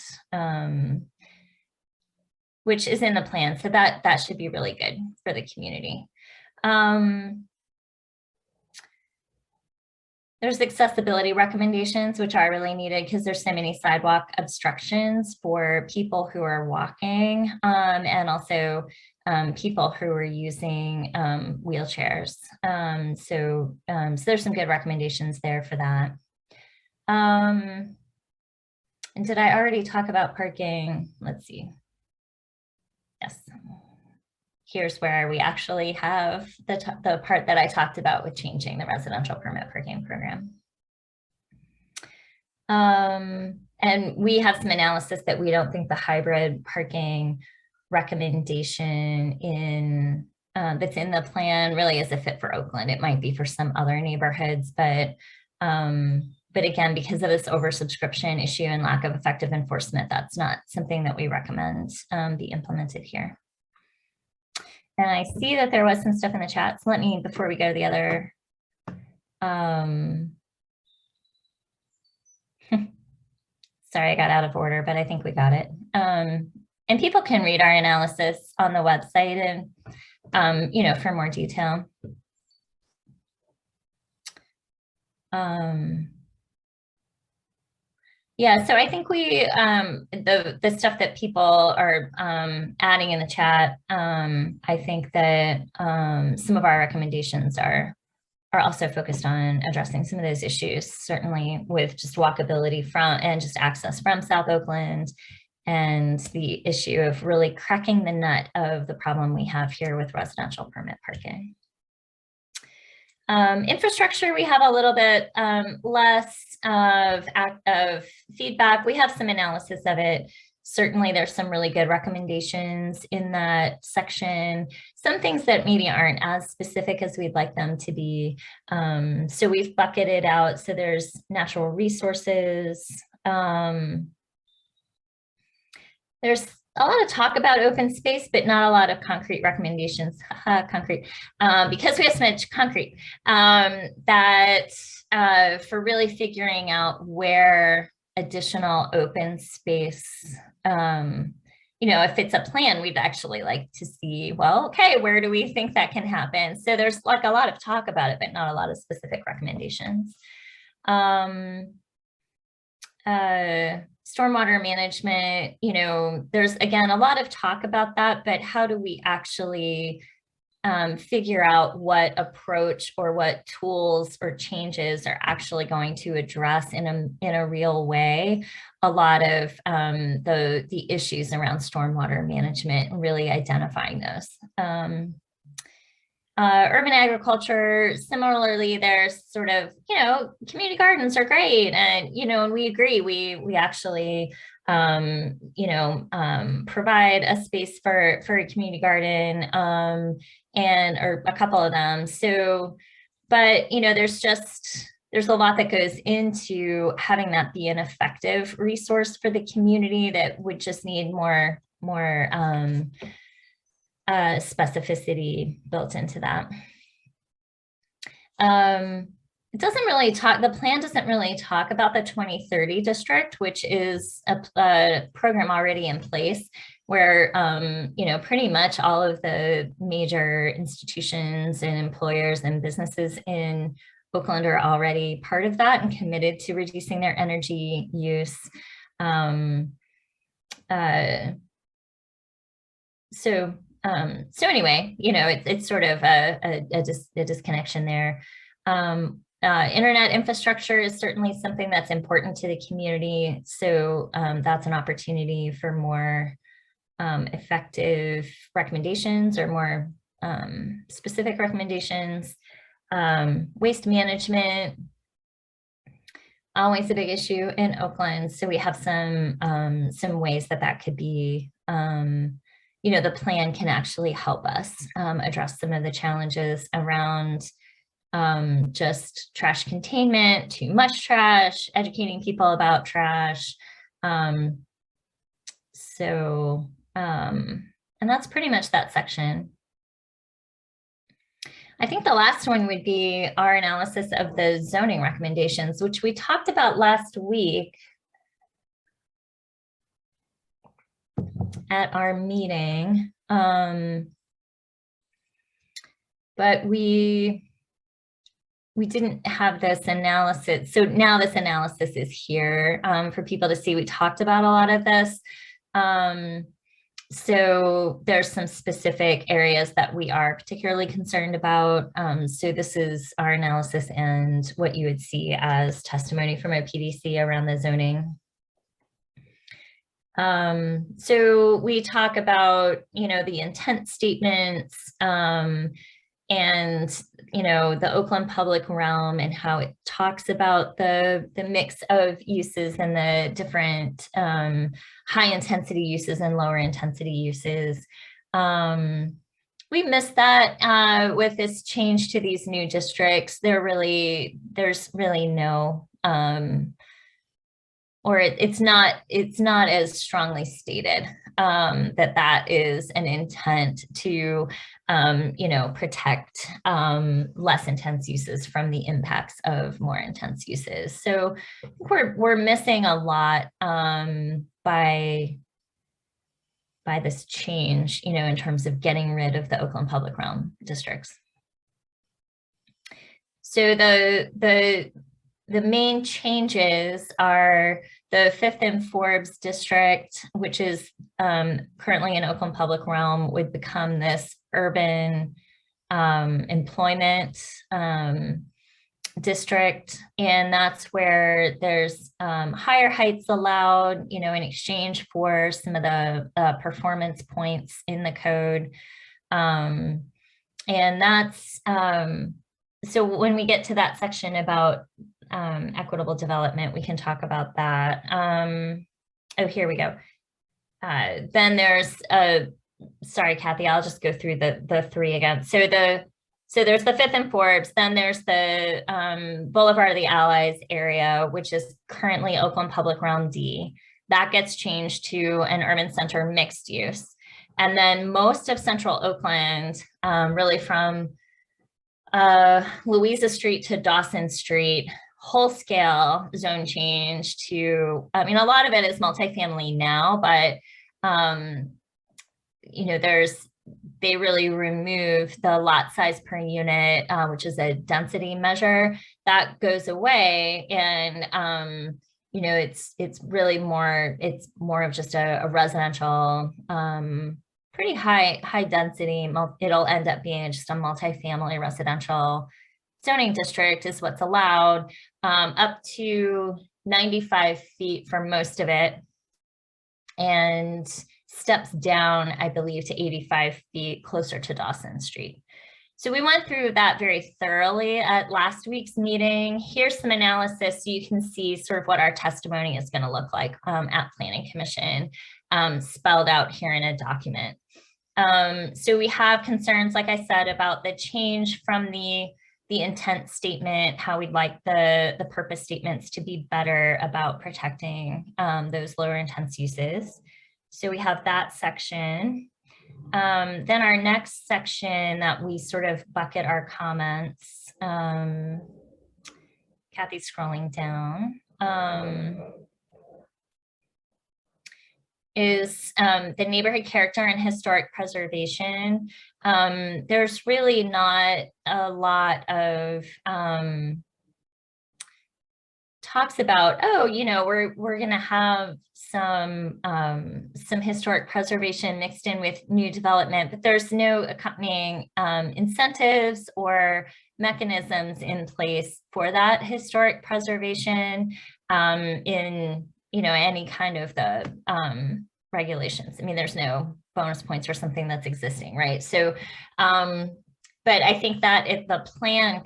which is in the plan. So that should be really good for the community. There's accessibility recommendations, which are really needed because there's so many sidewalk obstructions for people who are walking, and also people who are using wheelchairs. So there's some good recommendations there for that. And did I already talk about parking? Let's see. Yes. Here's where we actually have the part that I talked about with changing the residential permit parking program. And we have some analysis that we don't think the hybrid parking recommendation that's in the plan really is a fit for Oakland. It might be for some other neighborhoods, but again, because of this oversubscription issue and lack of effective enforcement, that's not something that we recommend be implemented here. And I see that there was some stuff in the chat. So let me, before we go to the other, sorry, I got out of order, but I think we got it. And people can read our analysis on the website and, for more detail. Yeah, so I think we, the stuff that people are adding in the chat, I think that some of our recommendations are also focused on addressing some of those issues, certainly with just walkability from and just access from South Oakland, and the issue of really cracking the nut of the problem we have here with residential permit parking. Infrastructure, we have a little bit less of feedback. We have some analysis of it. Certainly, there's some really good recommendations in that section. Some things that maybe aren't as specific as we'd like them to be. So we've bucketed out. So there's natural resources. There's a lot of talk about open space, but not a lot of concrete recommendations, because we have so much concrete that for really figuring out where additional open space, if it's a plan, we'd actually like to see, well, okay, where do we think that can happen? So there's like a lot of talk about it, but not a lot of specific recommendations. Stormwater management, there's again a lot of talk about that, but how do we actually figure out what approach or what tools or changes are actually going to address in a real way a lot of the issues around stormwater management, and really identifying those. Urban agriculture, similarly, there's sort of, community gardens are great. And, and we agree, we actually, provide a space for a community garden or a couple of them. So, but, there's a lot that goes into having that be an effective resource for the community that would just need more specificity built into that. It doesn't really talk, the plan doesn't really talk about the 2030 district, which is a program already in place where, pretty much all of the major institutions and employers and businesses in Oakland are already part of that and committed to reducing their energy use. So anyway, it's sort of a disconnection there. Internet infrastructure is certainly something that's important to the community. So that's an opportunity for more effective recommendations or more specific recommendations. Waste management, always a big issue in Oakland. So we have some ways that could be the plan can actually help us address some of the challenges around just trash containment, too much trash, educating people about trash. And that's pretty much that section. I think the last one would be our analysis of the zoning recommendations, which we talked about last week at our meeting, but we didn't have this analysis. So now this analysis is here for people to see. We talked about a lot of this. So there's some specific areas that we are particularly concerned about. So this is our analysis and what you would see as testimony from OPDC around the zoning. So we talk about, the intent statements and, the Oakland public realm and how it talks about the mix of uses and the different high intensity uses and lower intensity uses. We missed that with this change to these new districts. There's really no, or it's not as strongly stated that is an intent to, protect less intense uses from the impacts of more intense uses. So we're missing a lot by this change, in terms of getting rid of the Oakland public realm districts. So the main changes are the 5th and Forbes district, which is currently in Oakland public realm, would become this urban employment district. And that's where there's higher heights allowed, in exchange for some of the performance points in the code. And that's so when we get to that section about equitable development, we can talk about that. Oh, here we go. Then there's sorry, Kathy, I'll just go through the three again. So there's the Fifth and Forbes, then there's the Boulevard of the Allies area, which is currently Oakland Public Realm D. That gets changed to an urban center mixed use. And then most of central Oakland, really from Louisa Street to Dawson Street, whole scale zone change to, I mean, a lot of it is multifamily now, but you know, they really remove the lot size per unit, which is a density measure that goes away. And, you know, it's really more, it's more of just a residential, pretty high density. It'll end up being just a multifamily residential zoning district is what's allowed, up to 95 feet for most of it. And steps down, I believe, to 85 feet closer to Dawson Street. So we went through that very thoroughly at last week's meeting. Here's some analysis so you can see sort of what our testimony is going to look like at Planning Commission, spelled out here in a document. So we have concerns, like I said, about the change from the intent statement, how we'd like the purpose statements to be better about protecting those lower intense uses. So we have that section. Then our next section that we sort of bucket our comments, Kathy's scrolling down, is the neighborhood character and historic preservation. There's really not a lot of talks about, oh, you know, we're going to have some historic preservation mixed in with new development, but there's no accompanying incentives or mechanisms in place for that historic preservation in, you know, any kind of the regulations. I mean, there's no bonus points or something that's existing, right? So, but I think that if the plan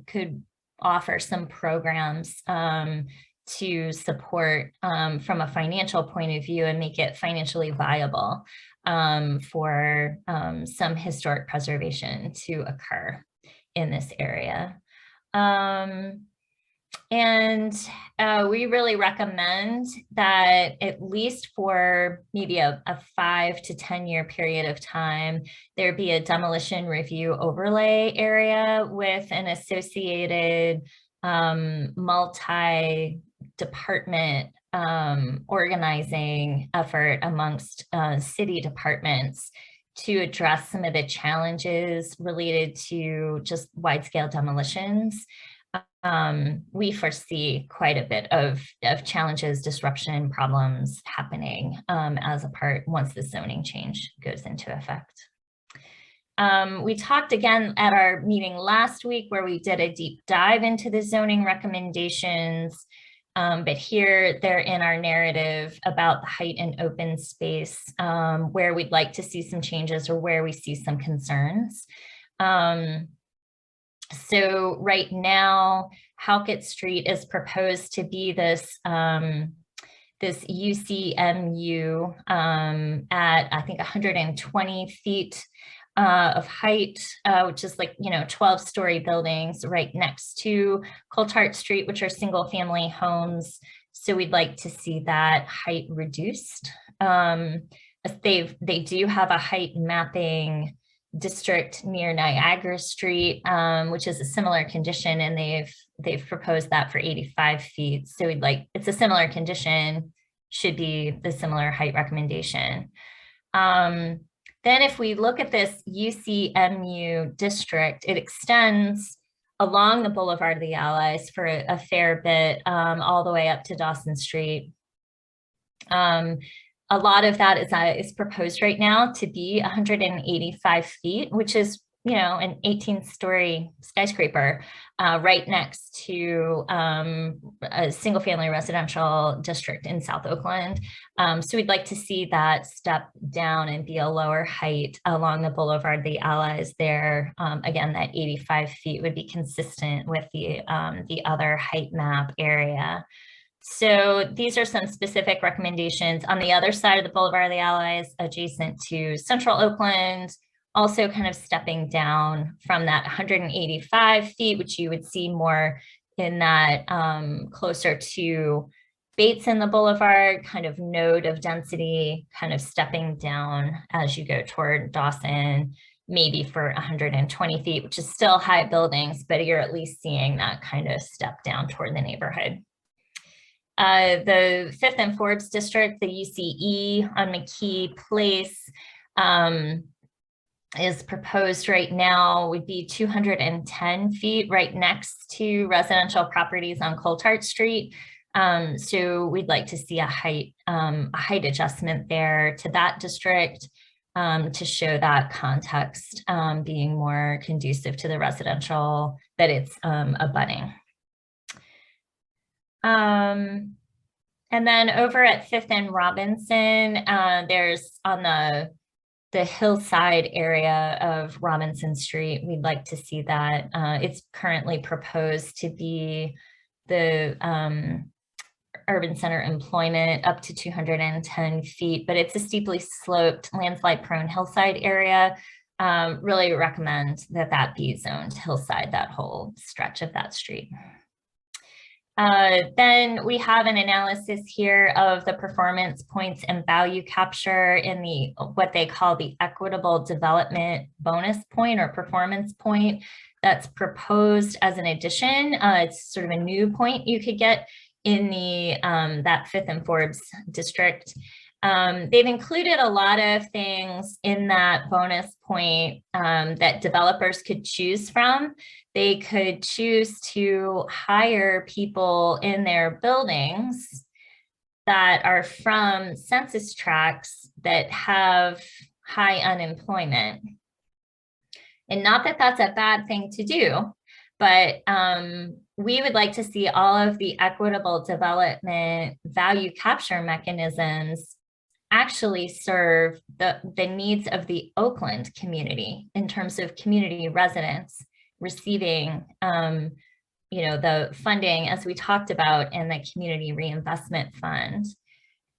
could offer some programs to support from a financial point of view and make it financially viable for some historic preservation to occur in this area. And we really recommend that at least for maybe a 5 to 10 year period of time, there be a demolition review overlay area with an associated multi-department organizing effort amongst city departments to address some of the challenges related to just wide-scale demolitions. We foresee quite a bit of challenges, disruption, problems happening as a part once the zoning change goes into effect. We talked again at our meeting last week where we did a deep dive into the zoning recommendations, but here they're in our narrative about the height and open space, where we'd like to see some changes or where we see some concerns. So right now, Halkett Street is proposed to be this this UCMU at, I think, 120 feet of height, which is like, you know, 12-story buildings right next to Coltart Street, which are single-family homes. So we'd like to see that height reduced. They do have a height mapping district near Niagara Street, which is a similar condition, and they've proposed that for 85 feet. So we'd like, it's a similar condition, should be the similar height recommendation. Then if we look at this UCMU district, it extends along the Boulevard of the Allies for a fair bit, all the way up to Dawson Street. A lot of that is proposed right now to be 185 feet, which is an 18-story skyscraper right next to a single-family residential district in South Oakland. So we'd like to see that step down and be a lower height along the Boulevard the Allies there. Again, that 85 feet would be consistent with the other height map area. So these are some specific recommendations on the other side of the Boulevard of the Allies, adjacent to Central Oakland, also kind of stepping down from that 185 feet, which you would see more in that closer to Bates in the Boulevard kind of node of density, kind of stepping down as you go toward Dawson, maybe for 120 feet, which is still high buildings, but you're at least seeing that kind of step down toward the neighborhood. The 5th and Forbes district, the UCE on McKee Place, is proposed right now would be 210 feet right next to residential properties on Coltart Street. So we'd like to see a height adjustment there to that district to show that context being more conducive to the residential that it's abutting. And then over at 5th and Robinson, there's on the hillside area of Robinson Street, we'd like to see that. It's currently proposed to be the urban center employment up to 210 feet, but it's a steeply sloped, landslide prone hillside area. Really recommend that be zoned hillside, that whole stretch of that street. Then we have an analysis here of the performance points and value capture in what they call the equitable development bonus point or performance point that's proposed as an addition. It's sort of a new point you could get in that 5th and Forbes district. They've included a lot of things in that bonus point that developers could choose from. They could choose to hire people in their buildings that are from census tracts that have high unemployment. And not that that's a bad thing to do, but we would like to see all of the equitable development value capture mechanisms actually serve the needs of the Oakland community in terms of community residents receiving the funding, as we talked about, in the Community Reinvestment Fund,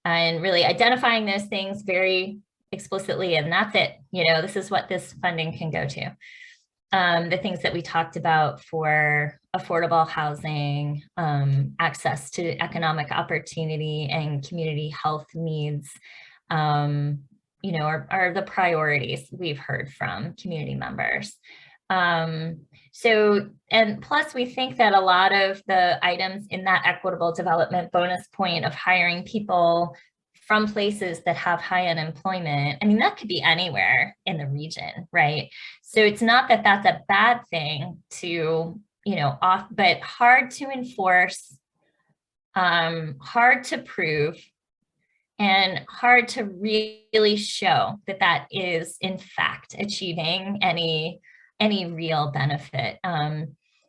and really identifying those things very explicitly. And that's it. This is what this funding can go to. The things that we talked about for affordable housing, access to economic opportunity, and community health needs, are the priorities we've heard from community members. And plus we think that a lot of the items in that equitable development bonus point of hiring people from places that have high unemployment, I mean, that could be anywhere in the region, right? So it's not that that's a bad thing to, but hard to enforce, hard to prove, and hard to really show that is in fact achieving any real benefit.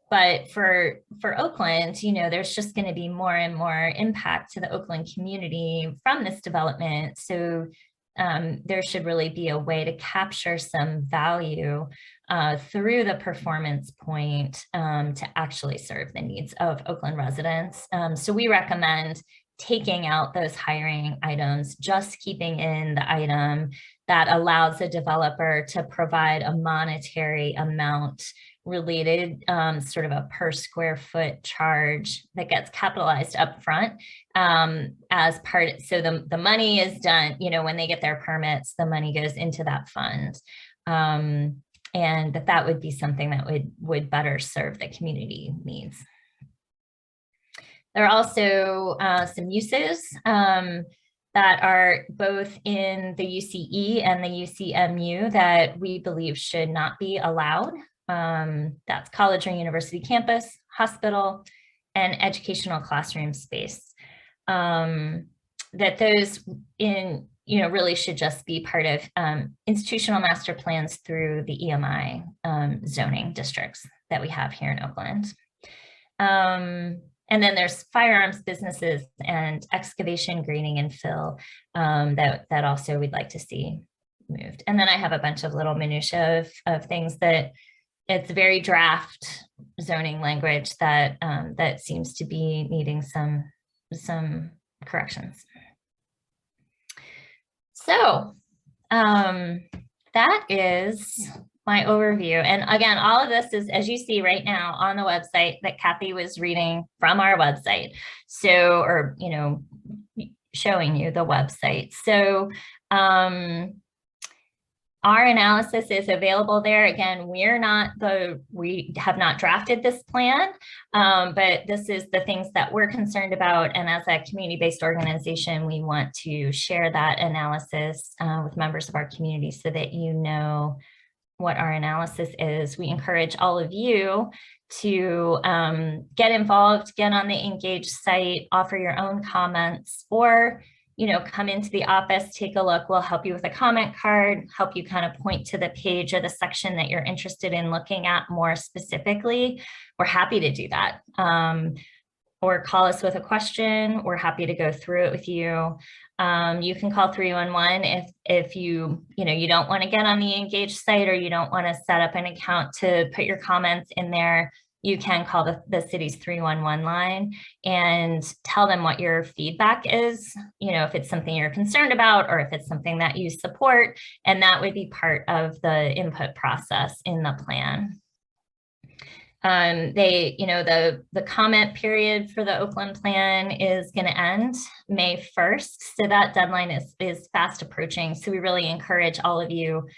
But for Oakland, there's just going to be more and more impact to the Oakland community from this development. So there should really be a way to capture some value through the performance point to actually serve the needs of Oakland residents. So we recommend taking out those hiring items, just keeping in the item that allows the developer to provide a monetary amount related, sort of a per square foot charge that gets capitalized up front as part. So the money is done, when they get their permits, the money goes into that fund. And that would be something that would better serve the community needs. There are also some uses that are both in the UCE and the UCMU that we believe should not be allowed. That's college or university campus, hospital, and educational classroom space. That those in really should just be part of institutional master plans through the EMI zoning districts that we have here in Oakland. And then there's firearms businesses and excavation, grading, and fill that also we'd like to see moved. And then I have a bunch of little minutia of things that it's very draft zoning language that that seems to be needing some corrections. So that is my overview. And again, all of this is, as you see right now on the website that Kathy was reading from our website. So, or, showing you the website. So our analysis is available there. Again, we have not drafted this plan, but this is the things that we're concerned about. And as a community-based organization, we want to share that analysis with members of our community so that you know what our analysis is. We encourage all of you to get involved, get on the Engage site, offer your own comments, or come into the office, take a look. We'll help you with a comment card, help you kind of point to the page or the section that you're interested in looking at more specifically. We're happy to do that. Or call us with a question. We're happy to go through it with you. You can call 311 if you don't want to get on the Engage site or you don't want to set up an account to put your comments in there. You can call the city's 311 line and tell them what your feedback is, if it's something you're concerned about or if it's something that you support, and that would be part of the input process in the plan. The comment period for the Oakland plan is going to end May 1st. So that deadline is fast approaching. So we really encourage all of you,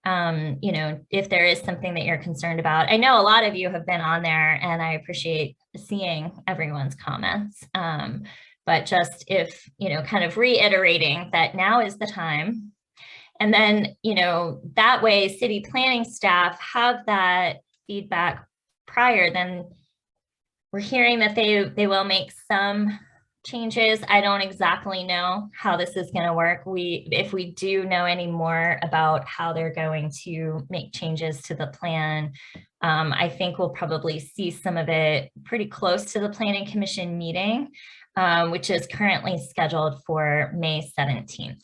if there is something that you're concerned about. I know a lot of you have been on there and I appreciate seeing everyone's comments. But just if, kind of reiterating that now is the time. And then, that way city planning staff have that feedback prior, then we're hearing that they will make some changes. I don't exactly know how this is going to work. If we do know any more about how they're going to make changes to the plan, I think we'll probably see some of it pretty close to the Planning Commission meeting, which is currently scheduled for May 17th.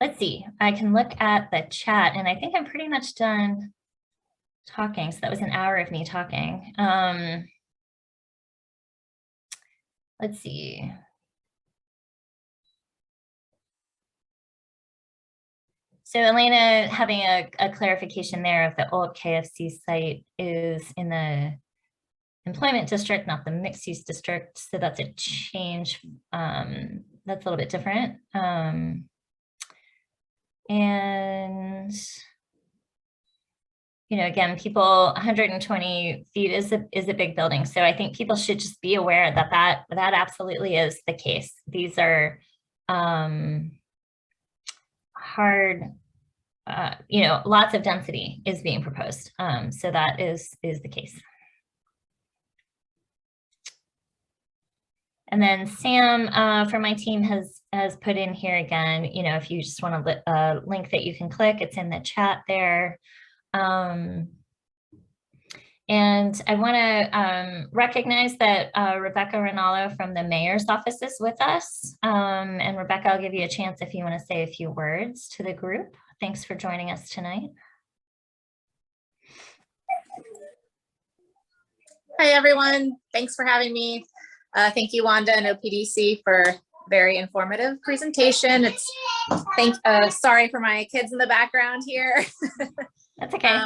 Let's see, I can look at the chat and I think I'm pretty much done talking. So that was an hour of me talking. Let's see. So Elena, having a clarification there of the old KFC site is in the employment district, not the mixed use district. So that's a change. That's a little bit different. And again, people, 120 feet is a big building. So I think people should just be aware that absolutely is the case. These are hard, lots of density is being proposed. So that is the case. And then Sam from my team has put in here again, if you just want a link that you can click, it's in the chat there. And I want to recognize that Rebecca Rinaldo from the mayor's office is with us. And Rebecca, I'll give you a chance if you want to say a few words to the group. Thanks for joining us tonight. Hi, everyone. Thanks for having me. Thank you, Wanda and OPDC, for a very informative presentation. Sorry for my kids in the background here. That's okay.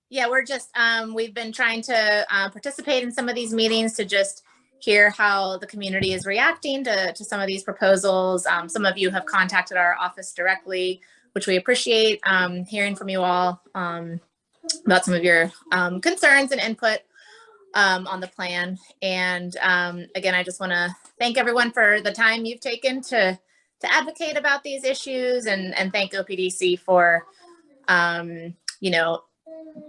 Yeah, we're just, we've been trying to participate in some of these meetings to just hear how the community is reacting to some of these proposals. Some of you have contacted our office directly, which we appreciate hearing from you all about some of your concerns and input on the plan. And again, I just want to thank everyone for the time you've taken to advocate about these issues, and thank OPDC for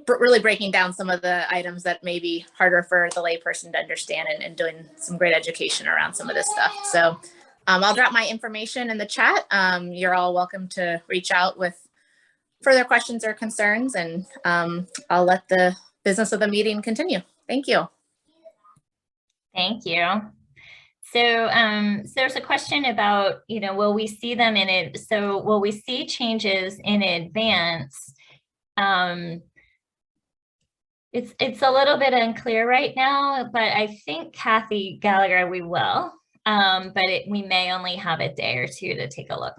really breaking down some of the items that may be harder for the layperson to understand, and doing some great education around some of this stuff. So I'll drop my information in the chat. You're all welcome to reach out with further questions or concerns, and I'll let the business of the meeting continue. Thank you. Thank you. So, so there's a question about, will we see them in it? So will we see changes in advance? It's a little bit unclear right now, but I think Kathy Gallagher, we will, but we may only have a day or two to take a look.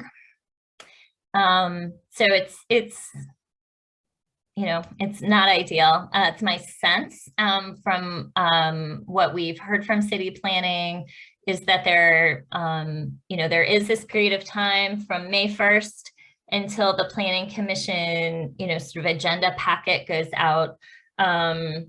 So it's not ideal. It's my sense from what we've heard from city planning is that there is this period of time from May 1st until the Planning Commission, sort of agenda packet goes out. So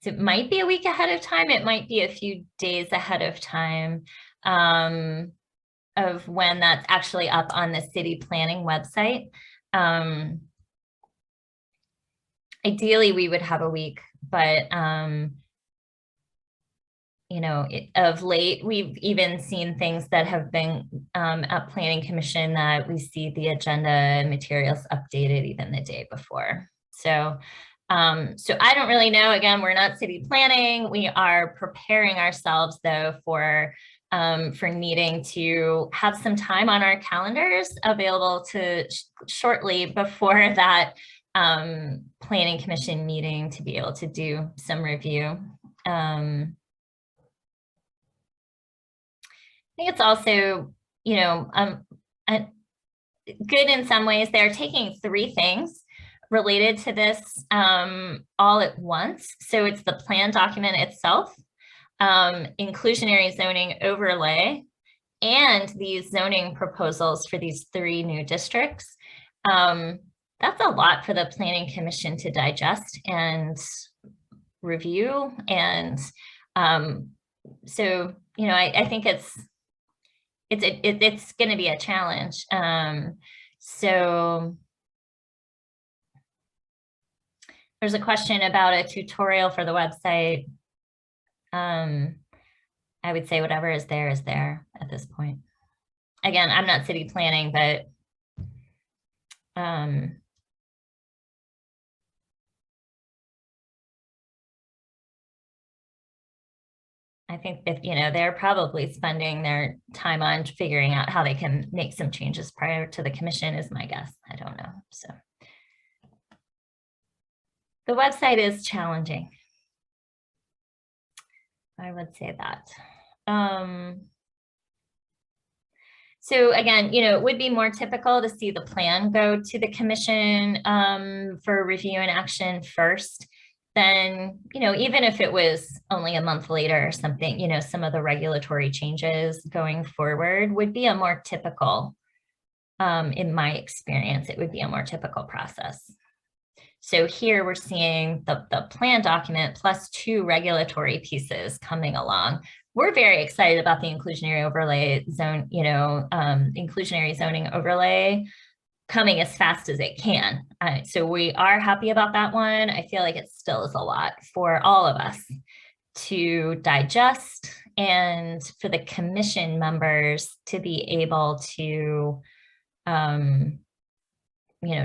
it might be a week ahead of time. It might be a few days ahead of time of when that's actually up on the city planning website. Ideally, we would have a week, but of late, we've even seen things that have been at Planning Commission that we see the agenda and materials updated even the day before. So I don't really know. Again, we're not city planning. We are preparing ourselves though for needing to have some time on our calendars available to shortly before that Planning Commission meeting to be able to do some review. I think it's also, good in some ways. They're taking three things related to this all at once. So it's the plan document itself, inclusionary zoning overlay, and these zoning proposals for these 3 new districts. That's a lot for the Planning Commission to digest and review. And so, I think it's going to be a challenge. So there's a question about a tutorial for the website. I would say whatever is there at this point. Again, I'm not city planning, but I think if, they're probably spending their time on figuring out how they can make some changes prior to the commission is my guess. I don't know. So the website is challenging. I would say that. So again, it would be more typical to see the plan go to the commission for review and action first. Then, even if it was only a month later or something, some of the regulatory changes going forward would be a more typical, in my experience, it would be a more typical process. So here we're seeing the plan document plus 2 regulatory pieces coming along. We're very excited about the inclusionary overlay zone, inclusionary zoning overlay coming as fast as it can. So we are happy about that one. I feel like it still is a lot for all of us to digest and for the commission members to be able to,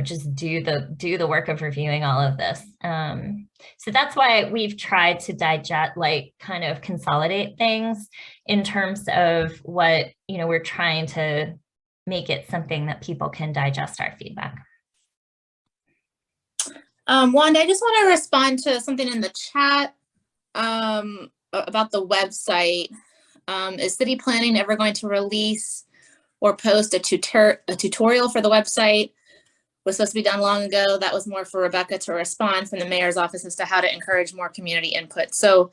just do the work of reviewing all of this. So that's why we've tried to digest, kind of consolidate things in terms of what, we're trying to make it something that people can digest our feedback. Wanda, I just want to respond to something in the chat about the website. Is city planning ever going to release or post a tutorial for the website? Was supposed to be done long ago. That was more for Rebecca to respond from the mayor's office as to how to encourage more community input. So,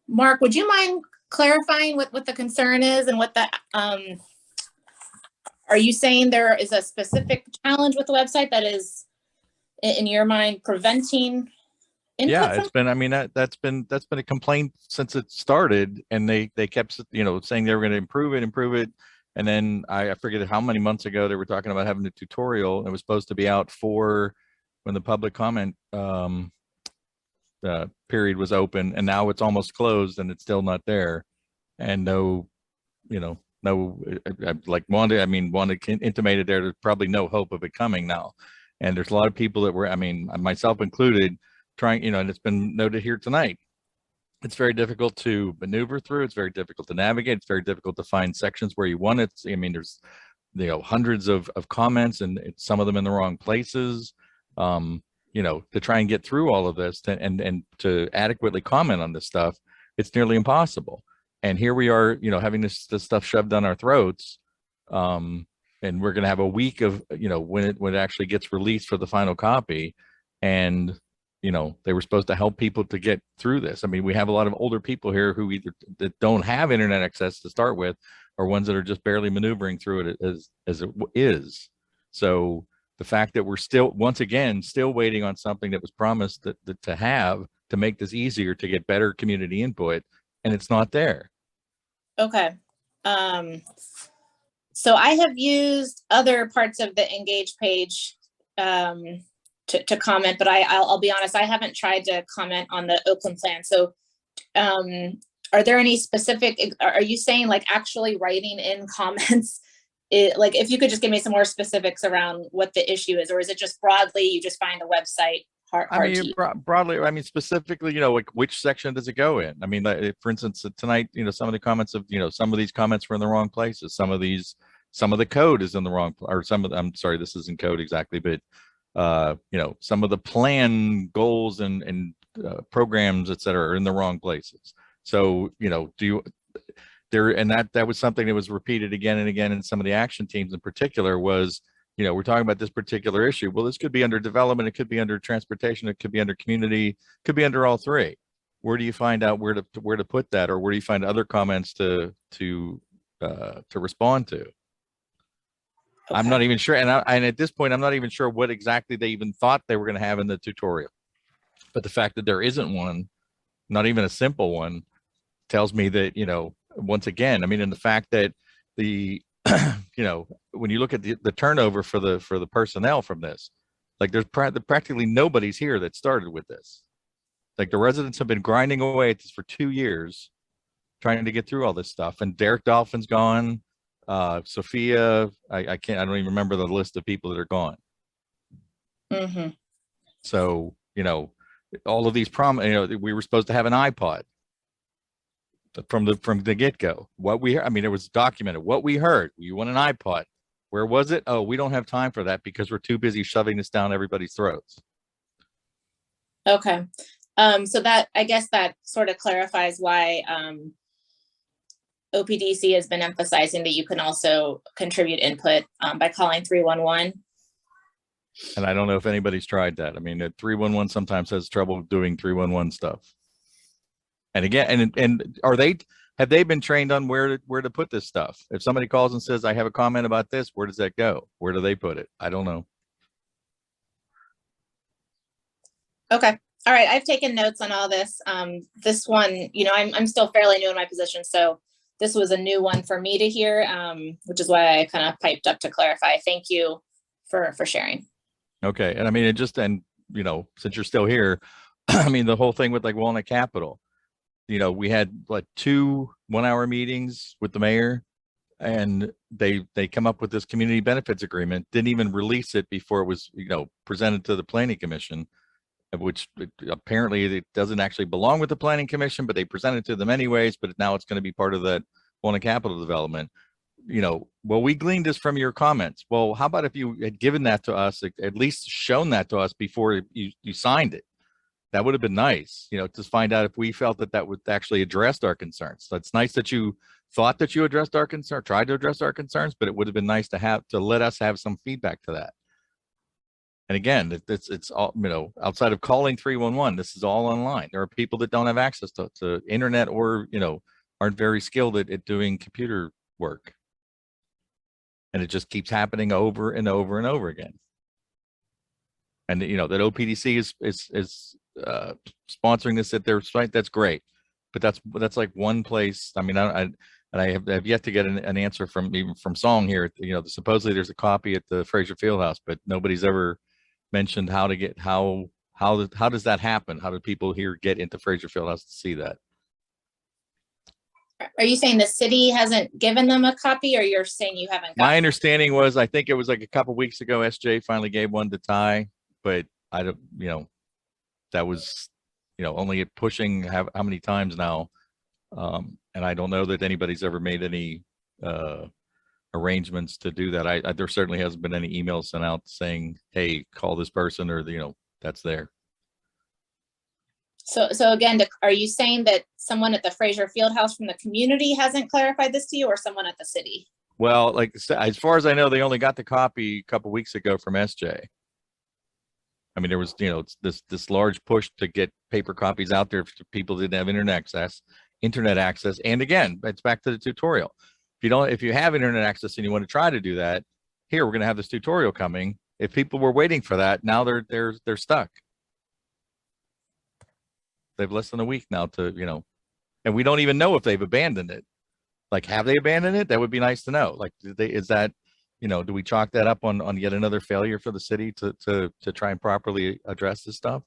Mark, would you mind clarifying what the concern is and what that, are you saying there is a specific challenge with the website that is, in your mind, preventing input? Yeah, it's been, that's been a complaint since it started, and they kept, saying they were going to improve it. And then I forget how many months ago they were talking about having a tutorial. It was supposed to be out for when the public comment period was open, and now it's almost closed and it's still not there. And no, like Wanda intimated there's probably no hope of it coming now. And there's a lot of people that were, myself included, trying, and it's been noted here tonight. It's very difficult to maneuver through. It's very difficult to navigate. It's very difficult to find sections where you want it. There's, hundreds of comments, and some of them in the wrong places. To try and get through all of this and to adequately comment on this stuff, it's nearly impossible. And here we are, having this stuff shoved down our throats. And we're going to have a week of, when it actually gets released for the final copy. And they were supposed to help people to get through this. We have a lot of older people here who either that don't have internet access to start with, or ones that are just barely maneuvering through it as it is. So the fact that we're still, once again, still waiting on something that was promised to make this easier, to get better community input, and it's not there. Okay. So I have used other parts of the Engage page to comment, but I'll be honest, I haven't tried to comment on the Oakland plan. So are there any specific, are you saying like actually writing in comments? Like if you could just give me some more specifics around what the issue is, or is it just broadly, you just find the website broadly, specifically, like which section does it go in? For instance, tonight, some of the comments of, some of these comments were in the wrong places. Some of the code is in the wrong, or I'm sorry, this isn't code exactly, but some of the plan goals and programs, et cetera, are in the wrong places. So, that was something that was repeated again and again in some of the action teams in particular was, we're talking about this particular issue. Well, this could be under development, it could be under transportation, it could be under community, could be under all three. Where do you find out where to put that, or where do you find other comments to respond to? Okay. I'm not even sure, and at this point, I'm not even sure what exactly they even thought they were going to have in the tutorial. But the fact that there isn't one, not even a simple one, tells me that, once again, and the fact that the when you look at the turnover for the personnel from this, like there's practically nobody's here that started with this. Like the residents have been grinding away at this for 2 years, trying to get through all this stuff. And Derek Dolphin's gone. Sophia, I don't even remember the list of people that are gone. Mm-hmm. So, all of these we were supposed to have an iPod from the get-go. It was documented what we heard. You want an iPod. Where was it? Oh, we don't have time for that because we're too busy shoving this down everybody's throats. Okay. So that, I guess that sort of clarifies why OPDC has been emphasizing that you can also contribute input by calling 311. And I don't know if anybody's tried that. 311 sometimes has trouble doing 311 stuff. And again, and have they been trained on where to put this stuff? If somebody calls and says, I have a comment about this, where does that go? Where do they put it? I don't know. Okay. All right. I've taken notes on all this. This one, I'm still fairly new in my position. So this was a new one for me to hear, which is why I kind of piped up to clarify. Thank you for sharing. Okay. And since you're still here, the whole thing with like Walnut Capital, we had like 2 1-hour meetings with the mayor, and they come up with this community benefits agreement, didn't even release it before it was, presented to the planning commission, which apparently it doesn't actually belong with the planning commission, but they presented it to them anyways, but now it's going to be part of that Walnut Capital development. Well, we gleaned this from your comments. Well, how about if you had given that to us, at least shown that to us before you signed it? That would have been nice, to find out if we felt that would actually address our concerns. So it's nice that you thought that you addressed our concern, tried to address our concerns, but it would have been nice to let us have some feedback to that. And again, it's all, outside of calling 311, this is all online. There are people that don't have access to internet, or, aren't very skilled at doing computer work. And it just keeps happening over and over and over again. And that OPDC is sponsoring this at their site. That's great, but that's like one place. And I have yet to get an answer from even from Song here. You know, supposedly there's a copy at the Fraser Fieldhouse, but nobody's ever mentioned how to get how does that happen? How do people here get into Fraser Fieldhouse to see that? Are you saying the city hasn't given them a copy, or you're saying you haven't got? My understanding was, I think it was like a couple weeks ago, SJ finally gave one to Ty, but I don't, you know, that was, you know, only at pushing how many times now. And I don't know that anybody's ever made any arrangements to do that. There certainly hasn't been any emails sent out saying, hey, call this person, or, you know, that's there. So again, are you saying that someone at the Fraser Fieldhouse from the community hasn't clarified this to you, or someone at the city? Well, like, as far as I know, they only got the copy a couple weeks ago from SJ. I mean, there was, you know, this large push to get paper copies out there to people who didn't have internet access. And again, it's back to the tutorial. If you have internet access and you want to try to do that, here, we're going to have this tutorial coming. If people were waiting for that, now they're stuck. They've less than a week now to, you know, and we don't even know if they've abandoned it. Like, have they abandoned it? That would be nice to know. Like, is that, you know, do we chalk that up on yet another failure for the city to try and properly address this stuff?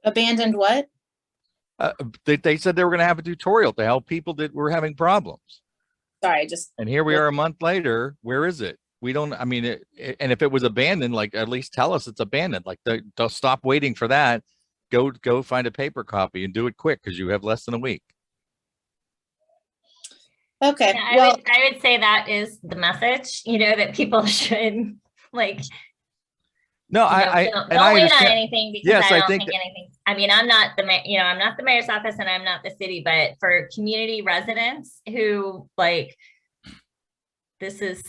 Abandoned what? They said they were going to have a tutorial to help people that were having problems. Sorry, and here we are a month later. Where is it? We don't, I mean, and if it was abandoned, like, at least tell us it's abandoned. Like, don't stop waiting for that. Go find a paper copy and do it quick, because you have less than a week. Okay. Yeah, Well, I would say that is the message, you know, that people should, like, no, don't wait on anything, because Yes, I I don't think think anything. I mean, I'm not I'm not the mayor's office, and I'm not the city, but for community residents who, like, this is,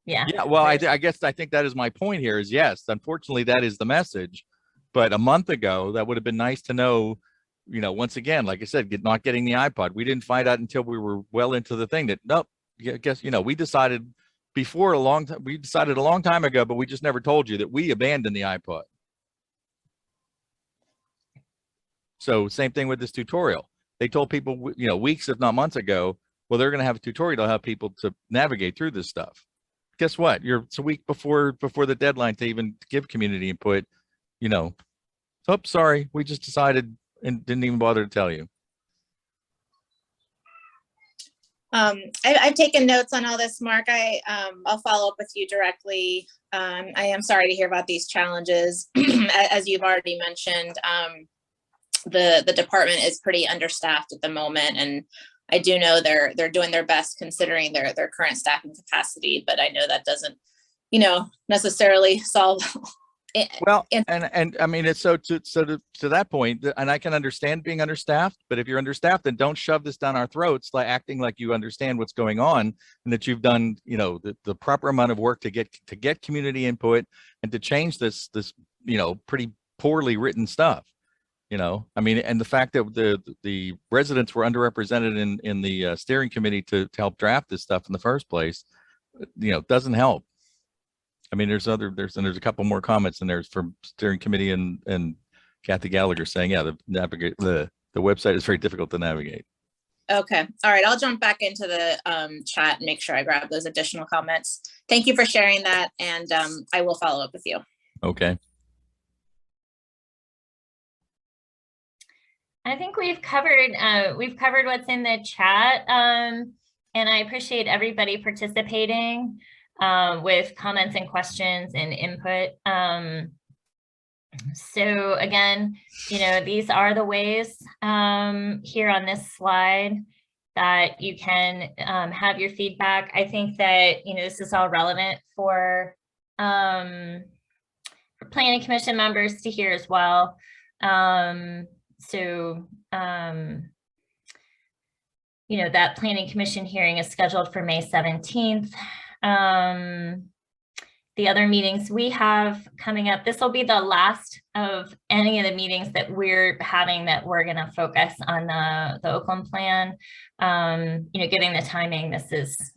yeah. Yeah, well, I think that is my point here is, yes, unfortunately, that is the message. But a month ago, that would have been nice to know, you know, once again, like I said, not getting the iPod. We didn't find out until we were well into the thing that, nope, I guess, you know, we decided a long time ago, but we just never told you that we abandoned the iPod. So same thing with this tutorial. They told people, you know, weeks, if not months ago, well, they're going to have a tutorial to help people to navigate through this stuff. Guess what? It's a week before the deadline to even give community input. You know, oh, sorry, we just decided and didn't even bother to tell you. I've taken notes on all this, Mark. I'll follow up with you directly. I am sorry to hear about these challenges. As you've already mentioned, the department is pretty understaffed at the moment, and I do know they're doing their best considering their current staffing capacity, but I know that doesn't, you know, necessarily solve. Well, and I mean, it's so to that point, and I can understand being understaffed, but if you're understaffed, then don't shove this down our throats, like acting like you understand what's going on and that you've done, you know, the proper amount of work to get community input and to change this, you know, pretty poorly written stuff. You know, I mean, and the fact that the residents were underrepresented in the steering committee to help draft this stuff in the first place, you know, doesn't help. I mean, there's a couple more comments in there from steering committee and Kathy Gallagher saying, yeah, the website is very difficult to navigate. Okay. All right. I'll jump back into the chat and make sure I grab those additional comments. Thank you for sharing that. And I will follow up with you. Okay. I think we've covered what's in the chat. And I appreciate everybody participating with comments and questions and input. So again, you know, these are the ways here on this slide that you can have your feedback. I think that, you know, this is all relevant for planning commission members to hear as well. You know, that planning commission hearing is scheduled for May 17th. The other meetings we have coming up, this will be the last of any of the meetings that we're having that we're going to focus on the Oakland plan. You know, given the timing, this is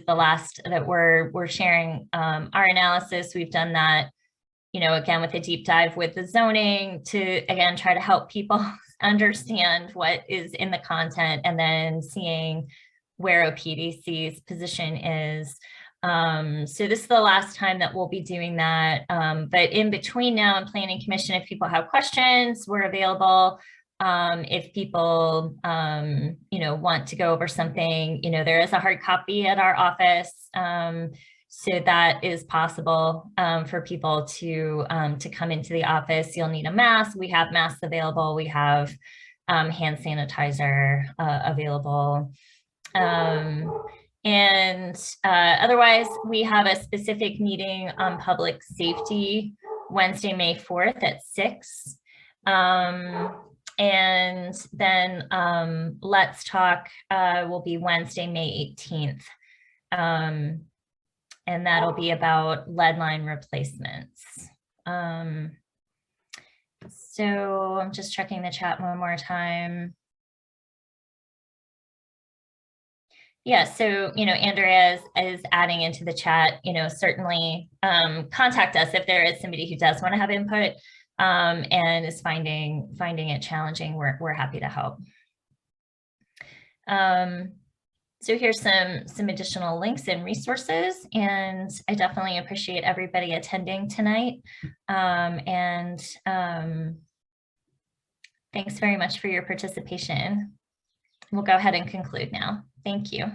the last that we're sharing our analysis. We've done that, you know, again, with a deep dive with the zoning to, again, try to help people understand what is in the content and then seeing where OPDC's position is. So this is the last time that we'll be doing that. But in between now and Planning Commission, if people have questions, we're available. If people, want to go over something, there is a hard copy at our office. So that is possible for people to come into the office. You'll need a mask. We have masks available. We have hand sanitizer available. Otherwise, we have a specific meeting on public safety Wednesday, May 4th at 6. And then Let's Talk will be Wednesday, May 18th. And that'll be about lead line replacements. So I'm just checking the chat one more time. Yeah, so, Andrea is adding into the chat, certainly contact us if there is somebody who does want to have input and is finding it challenging. We're happy to help. So here's some additional links and resources, and I definitely appreciate everybody attending tonight. Thanks very much for your participation. We'll go ahead and conclude now. Thank you.